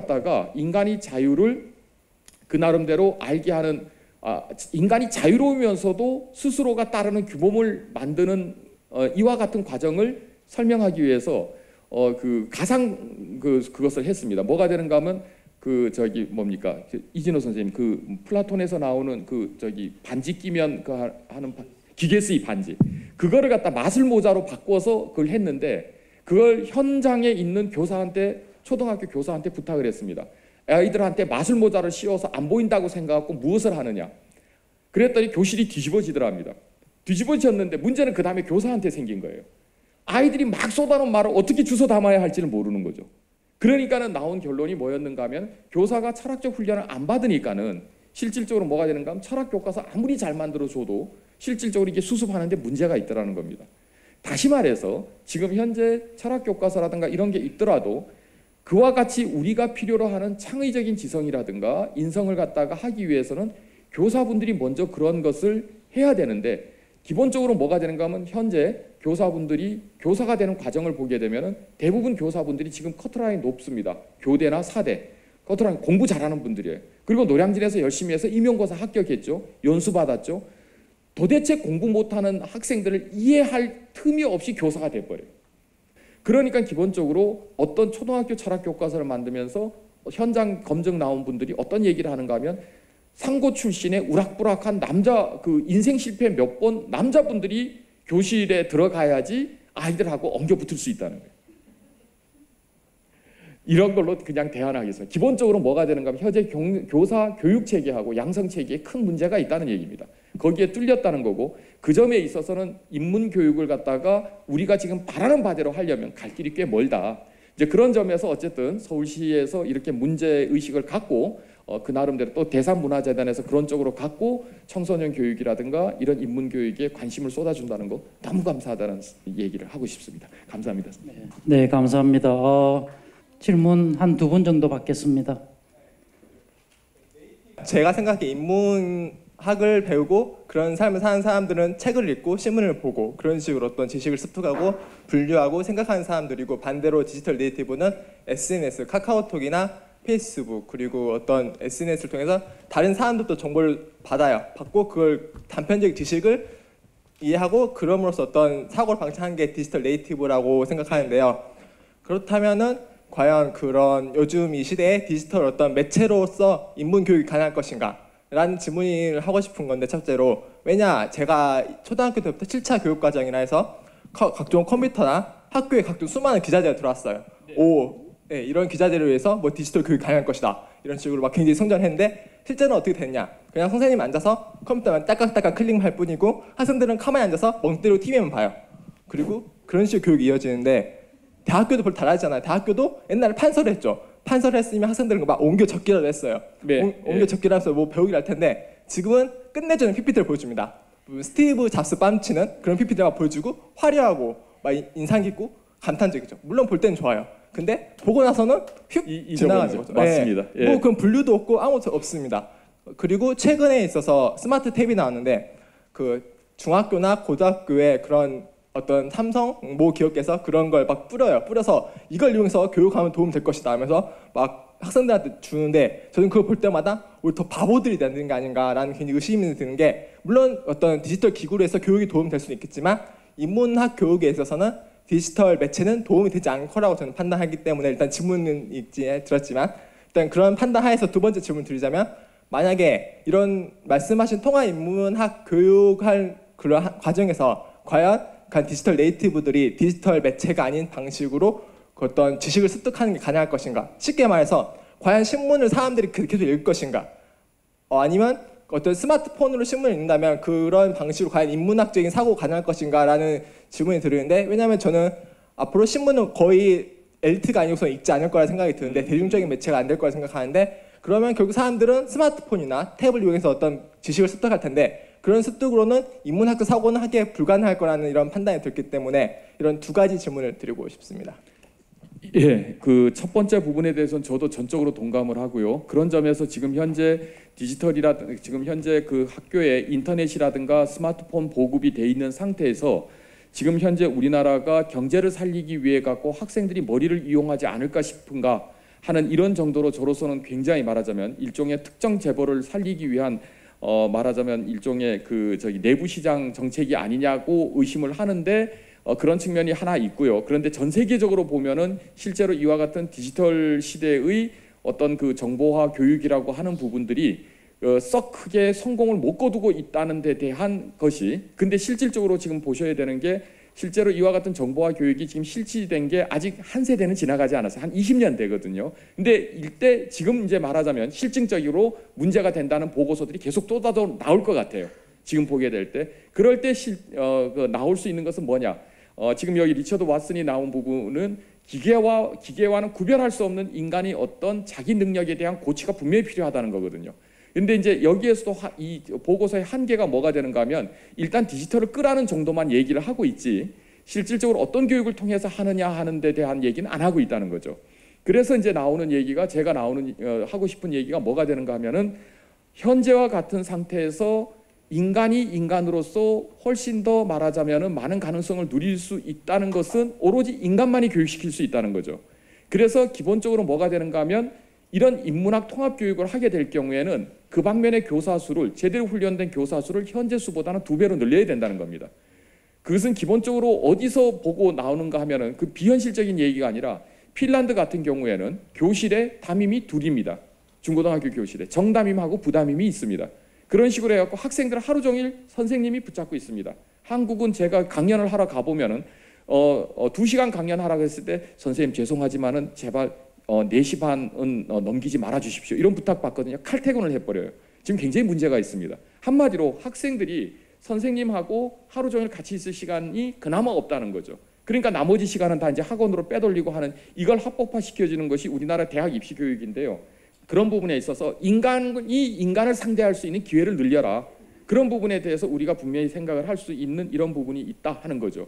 그 나름대로 알게 하는 인간이 자유로우면서도 스스로가 따르는 규범을 만드는 이와 같은 과정을 설명하기 위해서 그것을 했습니다. 뭐가 되는가 하면 이진호 선생님 플라톤에서 나오는 반지 끼면 하는 기계수의 반지 그거를 갖다 마술모자로 바꿔서 그걸 했는데 그걸 현장에 있는 초등학교 교사한테 부탁을 했습니다. 아이들한테 마술모자를 씌워서 안 보인다고 생각하고 무엇을 하느냐 그랬더니 교실이 뒤집어지더랍니다. 뒤집어졌는데 문제는 그 다음에 교사한테 생긴 거예요. 아이들이 막 쏟아놓은 말을 어떻게 주워 담아야 할지를 모르는 거죠. 그러니까는 나온 결론이 뭐였는가 하면 교사가 철학적 훈련을 안 받으니까는 실질적으로 뭐가 되는가 하면 철학 교과서 아무리 잘 만들어줘도 실질적으로 이게 수습하는데 문제가 있더라는 겁니다. 다시 말해서 지금 현재 철학 교과서라든가 이런 게 있더라도 그와 같이 우리가 필요로 하는 창의적인 지성이라든가 인성을 갖다가 하기 위해서는 교사분들이 먼저 그런 것을 해야 되는데 기본적으로 뭐가 되는가 하면 현재 교사분들이 교사가 되는 과정을 보게 되면 대부분 교사분들이 지금 커트라인이 높습니다. 교대나 사대 커트라인 공부 잘하는 분들이에요. 그리고 노량진에서 열심히 해서 임용고사 합격했죠. 연수 받았죠. 도대체 공부 못하는 학생들을 이해할 틈이 없이 교사가 돼버려요. 그러니까 기본적으로 어떤 초등학교 철학 교과서를 만들면서 현장 검증 나온 분들이 어떤 얘기를 하는가 하면 상고 출신의 우락부락한 남자 인생 실패 몇 번 남자분들이 교실에 들어가야지 아이들하고 엉겨붙을 수 있다는 거예요. 이런 걸로 그냥 대안하겠습니다. 기본적으로 뭐가 되는가 하면 현재 교사 교육 체계하고 양성 체계에 큰 문제가 있다는 얘기입니다. 거기에 뚫렸다는 거고 그 점에 있어서는 인문 교육을 갖다가 우리가 지금 바라는 바대로 하려면 갈 길이 꽤 멀다. 이제 그런 점에서 어쨌든 서울시에서 이렇게 문제 의식을 갖고 그 나름대로 또 대산문화재단에서 그런 쪽으로 갖고 청소년 교육이라든가 이런 인문 교육에 관심을 쏟아준다는 거 너무 감사하다는 얘기를 하고 싶습니다. 감사합니다. 네, 감사합니다. 질문 한 두 분 정도 받겠습니다. 제가 생각하기에 인문학을 배우고 그런 삶을 사는 사람들은 책을 읽고 신문을 보고 그런 식으로 어떤 지식을 습득하고 분류하고 생각하는 사람들이고 반대로 디지털 네이티브는 SNS, 카카오톡이나 페이스북 그리고 어떤 SNS를 통해서 다른 사람들도 정보를 받고 그걸 단편적 지식을 이해하고 그럼으로써 어떤 사고를 방치하는 게 디지털 네이티브라고 생각하는데요. 그렇다면은 과연 그런 요즘 이 시대에 디지털 어떤 매체로서 인문 교육이 가능할 것인가? 라는 질문을 하고 싶은 건데, 첫째로 왜냐 제가 초등학교 때부터 7차 교육과정이라 해서 각종 컴퓨터나 학교에 각종 수많은 기자재가 들어왔어요. 네, 이런 기자재를 위해서 뭐 디지털 교육이 가능할 것이다 이런 식으로 막 굉장히 성장했는데, 실제는 어떻게 됐냐, 그냥 선생님 앉아서 컴퓨터만 딸깍딸깍 클릭할 뿐이고 학생들은 가만히 앉아서 멍 때리고 TV만 봐요. 그리고 그런 식으로 교육이 이어지는데, 대학교도 별로 다르잖아요. 대학교도 옛날에 판서를 했죠. 판서를 했으면 학생들은 막 옮겨 적기라도 했어요. 네, 옮겨 적기라 해서 뭐 배우기를 할 텐데, 지금은 끝내주는 PPT를 보여줍니다. 스티브 잡스 뺨치는 그런 PPT를 막 보여주고 화려하고 막 인상 깊고 감탄적이죠. 물론 볼 때는 좋아요. 근데 보고 나서는 휙 지나가는 거죠. 맞습니다. 네. 뭐 그런 분류도 없고 아무것도 없습니다. 그리고 최근에 있어서 스마트 탭이 나왔는데, 그 중학교나 고등학교에 그런 어떤 삼성 모 기업에서 그런 걸 막 뿌려서 이걸 이용해서 교육하면 도움 될 것이다 하면서 막 학생들한테 주는데, 저는 그걸 볼 때마다 우리 더 바보들이 되는 게 아닌가라는 굉장히 의심이 드는 게, 물론 어떤 디지털 기구로 해서 교육이 도움될 수는 있겠지만 인문학 교육에 있어서는 디지털 매체는 도움이 되지 않을 거라고 저는 판단하기 때문에, 일단 질문은 들었지만 일단 그런 판단하에서 두 번째 질문 드리자면, 만약에 이런 말씀하신 통합 인문학 교육할 그런 과정에서 과연 디지털 네이티브들이 디지털 매체가 아닌 방식으로 그 어떤 지식을 습득하는 게 가능할 것인가? 쉽게 말해서 과연 신문을 사람들이 계속 읽을 것인가? 아니면 어떤 스마트폰으로 신문을 읽는다면 그런 방식으로 과연 인문학적인 사고가 가능할 것인가? 라는 질문이 들리는데, 왜냐하면 저는 앞으로 신문은 거의 엘리트가 아니고서 읽지 않을 거라 생각이 드는데, 대중적인 매체가 안 될 거라 생각하는데, 그러면 결국 사람들은 스마트폰이나 탭을 이용해서 어떤 지식을 습득할 텐데, 그런 습득으로는 인문학적 사고는 하기에 불가능할 거라는 이런 판단이 들기 때문에 이런 두 가지 질문을 드리고 싶습니다. 예, 그 첫 번째 부분에 대해서는 저도 전적으로 동감을 하고요. 그런 점에서 지금 현재 지금 현재 그 학교에 인터넷이라든가 스마트폰 보급이 돼 있는 상태에서 지금 현재 우리나라가 경제를 살리기 위해 갖고 학생들이 머리를 이용하지 않을까 싶은가 하는 이런 정도로 저로서는 굉장히 말하자면 일종의 특정 재벌을 살리기 위한 말하자면 일종의 그 내부 시장 정책이 아니냐고 의심을 하는데, 그런 측면이 하나 있고요. 그런데 전 세계적으로 보면은 실제로 이와 같은 디지털 시대의 어떤 그 정보화 교육이라고 하는 부분들이 썩 크게 성공을 못 거두고 있다는 데 대한 것이, 근데 실질적으로 지금 보셔야 되는 게, 실제로 이와 같은 정보화 교육이 지금 실시된 게 아직 한 세대는 지나가지 않았어요. 한 20년 되거든요. 근데 이때 지금 이제 말하자면 실증적으로 문제가 된다는 보고서들이 계속 또 나올 것 같아요. 지금 보게 될 때. 그럴 때 나올 수 있는 것은 뭐냐? 지금 여기 리처드 왓슨이 나온 부분은 기계와는 구별할 수 없는 인간의 어떤 자기 능력에 대한 고치가 분명히 필요하다는 거거든요. 근데 이제 여기에서도 이 보고서의 한계가 뭐가 되는가 하면, 일단 디지털을 끄라는 정도만 얘기를 하고 있지 실질적으로 어떤 교육을 통해서 하느냐 하는 데 대한 얘기는 안 하고 있다는 거죠. 그래서 이제 나오는 얘기가, 제가 하고 싶은 얘기가 뭐가 되는가 하면은, 현재와 같은 상태에서 인간이 인간으로서 훨씬 더 말하자면은 많은 가능성을 누릴 수 있다는 것은 오로지 인간만이 교육시킬 수 있다는 거죠. 그래서 기본적으로 뭐가 되는가 하면, 이런 인문학 통합 교육을 하게 될 경우에는 그 방면의 교사 수를, 제대로 훈련된 교사 수를 현재 수보다는 2배로 늘려야 된다는 겁니다. 그것은 기본적으로 어디서 보고 나오는가 하면은, 그 비현실적인 얘기가 아니라 핀란드 같은 경우에는 교실에 담임이 2입니다. 중고등학교 교실에 정담임하고 부담임이 있습니다. 그런 식으로 해갖고 학생들을 하루 종일 선생님이 붙잡고 있습니다. 한국은 제가 강연을 하러 가보면은 2시간 강연하라고 했을 때, 선생님 죄송하지만은 제발 4시 반은 넘기지 말아 주십시오, 이런 부탁받거든요. 칼퇴근을 해버려요. 지금 굉장히 문제가 있습니다. 한마디로 학생들이 선생님하고 하루 종일 같이 있을 시간이 그나마 없다는 거죠. 그러니까 나머지 시간은 다 이제 학원으로 빼돌리고 하는, 이걸 합법화시켜주는 것이 우리나라 대학 입시 교육인데요. 그런 부분에 있어서 인간을 상대할 수 있는 기회를 늘려라. 그런 부분에 대해서 우리가 분명히 생각을 할 수 있는 이런 부분이 있다 하는 거죠.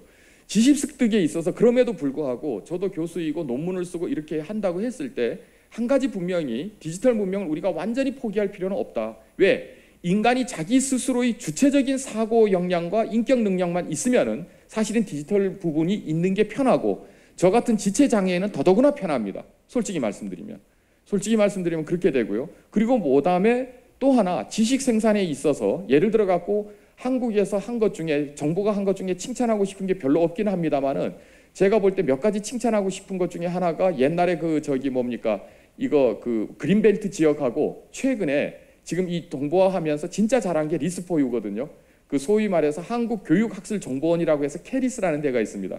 지식 습득에 있어서 그럼에도 불구하고 저도 교수이고 논문을 쓰고 이렇게 한다고 했을 때, 한 가지 분명히 디지털 문명을 우리가 완전히 포기할 필요는 없다. 왜? 인간이 자기 스스로의 주체적인 사고 역량과 인격 능력만 있으면은 사실은 디지털 부분이 있는 게 편하고, 저 같은 지체 장애인은 더더구나 편합니다. 솔직히 말씀드리면 그렇게 되고요. 그리고 그다음에 또 하나, 지식 생산에 있어서 예를 들어 갖고 한국에서 한 것 중에, 정부가 한 것 중에 칭찬하고 싶은 게 별로 없기는 합니다만은, 제가 볼 때 몇 가지 칭찬하고 싶은 것 중에 하나가 옛날에 그 저기 뭡니까 이거 그 그린벨트 지역하고 최근에 지금 이 동보화하면서 진짜 잘한 게 리스포유거든요. 그 소위 말해서 한국교육학술정보원이라고 해서 캐리스라는 데가 있습니다.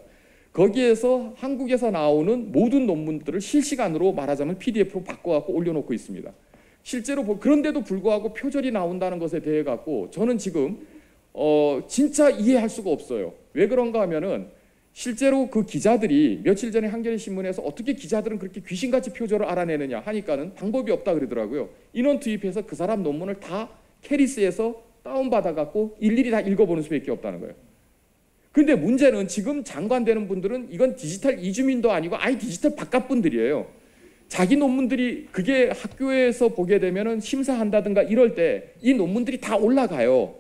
거기에서 한국에서 나오는 모든 논문들을 실시간으로 말하자면 PDF로 바꿔갖고 올려놓고 있습니다. 실제로 그런데도 불구하고 표절이 나온다는 것에 대해 갖고 저는 지금 진짜 이해할 수가 없어요. 왜 그런가 하면은 실제로 그 기자들이 며칠 전에 한겨레 신문에서 어떻게 기자들은 그렇게 귀신같이 표절을 알아내느냐 하니까는 방법이 없다 그러더라고요. 인원 투입해서 그 사람 논문을 다 캐리스에서 다운받아 갖고 일일이 다 읽어보는 수밖에 없다는 거예요. 근데 문제는 지금 장관되는 분들은 이건 디지털 이주민도 아니고 아예 디지털 바깥 분들이에요. 자기 논문들이 그게 학교에서 보게 되면은 심사한다든가 이럴 때 이 논문들이 다 올라가요.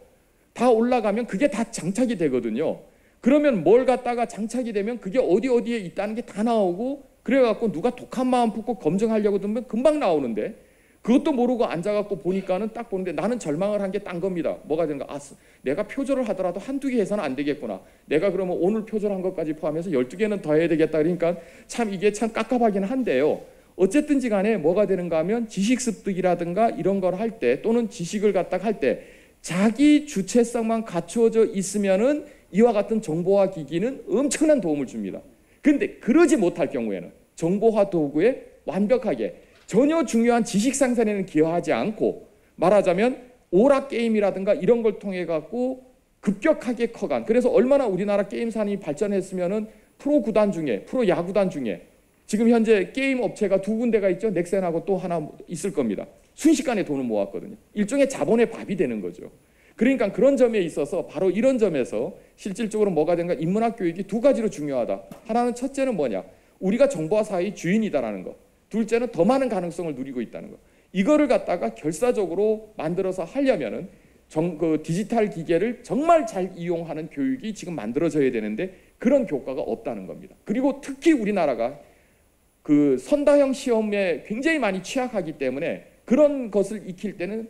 다 올라가면 그게 다 장착이 되거든요. 그러면 뭘 갖다가 장착이 되면 그게 어디에 있다는 게 다 나오고 그래갖고 누가 독한 마음 품고 검증하려고 들면 금방 나오는데 그것도 모르고 앉아갖고 보니까는 딱 보는데 나는 절망을 한 게 딴 겁니다. 뭐가 되는가? 아, 내가 표절을 하더라도 한두 개 해서는 안 되겠구나. 내가 그러면 오늘 표절한 것까지 포함해서 12개는 더 해야 되겠다. 그러니까 참 이게 참 깝깝하긴 한데요. 어쨌든지 간에 뭐가 되는가 하면 지식 습득이라든가 이런 걸 할 때 또는 지식을 갖다가 할 때 자기 주체성만 갖추어져 있으면은 이와 같은 정보화 기기는 엄청난 도움을 줍니다. 그런데 그러지 못할 경우에는 정보화 도구에 완벽하게 전혀 중요한 지식 생산에는 기여하지 않고 말하자면 오락 게임이라든가 이런 걸 통해 갖고 급격하게 커간 그래서 얼마나 우리나라 게임산이 발전했으면은 프로 구단 중에 프로 야구단 중에 지금 현재 게임 업체가 2군데가 있죠. 넥센하고 또 하나 있을 겁니다. 순식간에 돈을 모았거든요. 일종의 자본의 밥이 되는 거죠. 그러니까 그런 점에 있어서 바로 이런 점에서 실질적으로 뭐가 된가 인문학 교육이 두 가지로 중요하다. 하나는 첫째는 뭐냐? 우리가 정보화 사회의 주인이다라는 거. 둘째는 더 많은 가능성을 누리고 있다는 거. 이거를 갖다가 결사적으로 만들어서 하려면은 그 디지털 기계를 정말 잘 이용하는 교육이 지금 만들어져야 되는데 그런 교과가 없다는 겁니다. 그리고 특히 우리나라가 그 선다형 시험에 굉장히 많이 취약하기 때문에 그런 것을 익힐 때는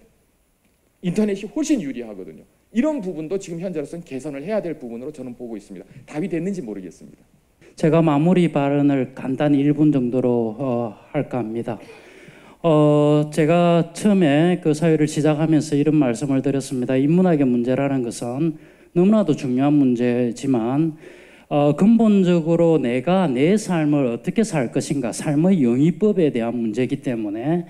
인터넷이 훨씬 유리하거든요. 이런 부분도 지금 현재로서는 개선을 해야 될 부분으로 저는 보고 있습니다. 답이 됐는지 모르겠습니다. 제가 마무리 발언을 간단히 1분 정도로 할까 합니다. 제가 처음에 그 사회를 시작하면서 이런 말씀을 드렸습니다. 인문학의 문제라는 것은 너무나도 중요한 문제지만 근본적으로 내가 내 삶을 어떻게 살 것인가 삶의 영위법에 대한 문제이기 때문에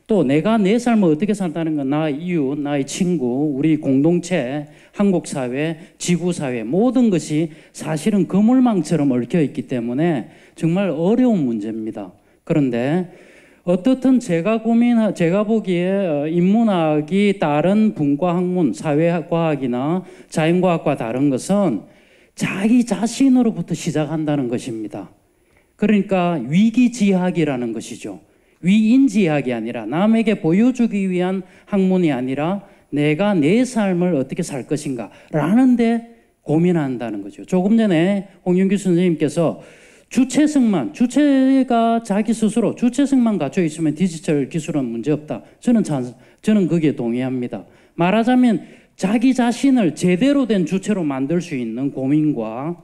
또 내가 내 삶을 어떻게 산다는 건 나의 이웃, 나의 친구, 우리 공동체, 한국 사회, 지구 사회 모든 것이 사실은 그물망처럼 얽혀 있기 때문에 정말 어려운 문제입니다. 그런데 어떻든 제가 보기에 인문학이 다른 분과 학문, 사회과학이나 자연과학과 다른 것은 자기 자신으로부터 시작한다는 것입니다. 그러니까 위기지학이라는 것이죠. 위인지학이 아니라 남에게 보여주기 위한 학문이 아니라 내가 내 삶을 어떻게 살 것인가 라는 데 고민한다는 거죠. 조금 전에 홍윤규 선생님께서 주체가 자기 스스로 주체성만 갖춰 있으면 디지털 기술은 문제없다. 저는 거기에 동의합니다. 말하자면 자기 자신을 제대로 된 주체로 만들 수 있는 고민과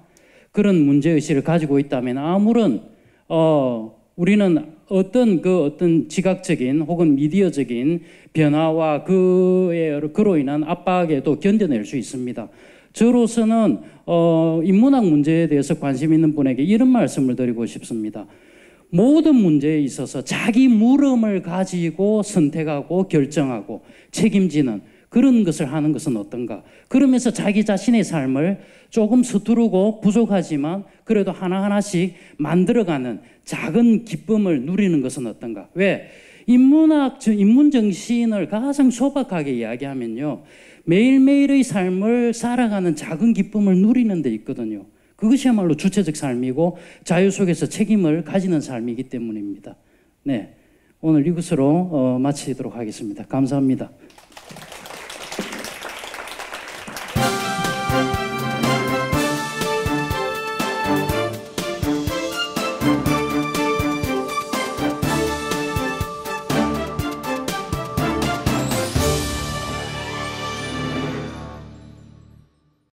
그런 문제의식을 가지고 있다면 아무런 우리는 어떤 지각적인 혹은 미디어적인 변화와 그로 인한 압박에도 견뎌낼 수 있습니다. 저로서는 인문학 문제에 대해서 관심 있는 분에게 이런 말씀을 드리고 싶습니다. 모든 문제에 있어서 자기 물음을 가지고 선택하고 결정하고 책임지는 그런 것을 하는 것은 어떤가? 그러면서 자기 자신의 삶을 조금 서투르고 부족하지만 그래도 하나하나씩 만들어가는 작은 기쁨을 누리는 것은 어떤가? 왜? 인문 정신을 가장 소박하게 이야기하면요. 매일매일의 삶을 살아가는 작은 기쁨을 누리는 데 있거든요. 그것이야말로 주체적 삶이고 자유 속에서 책임을 가지는 삶이기 때문입니다. 네, 오늘 이것으로 마치도록 하겠습니다. 감사합니다.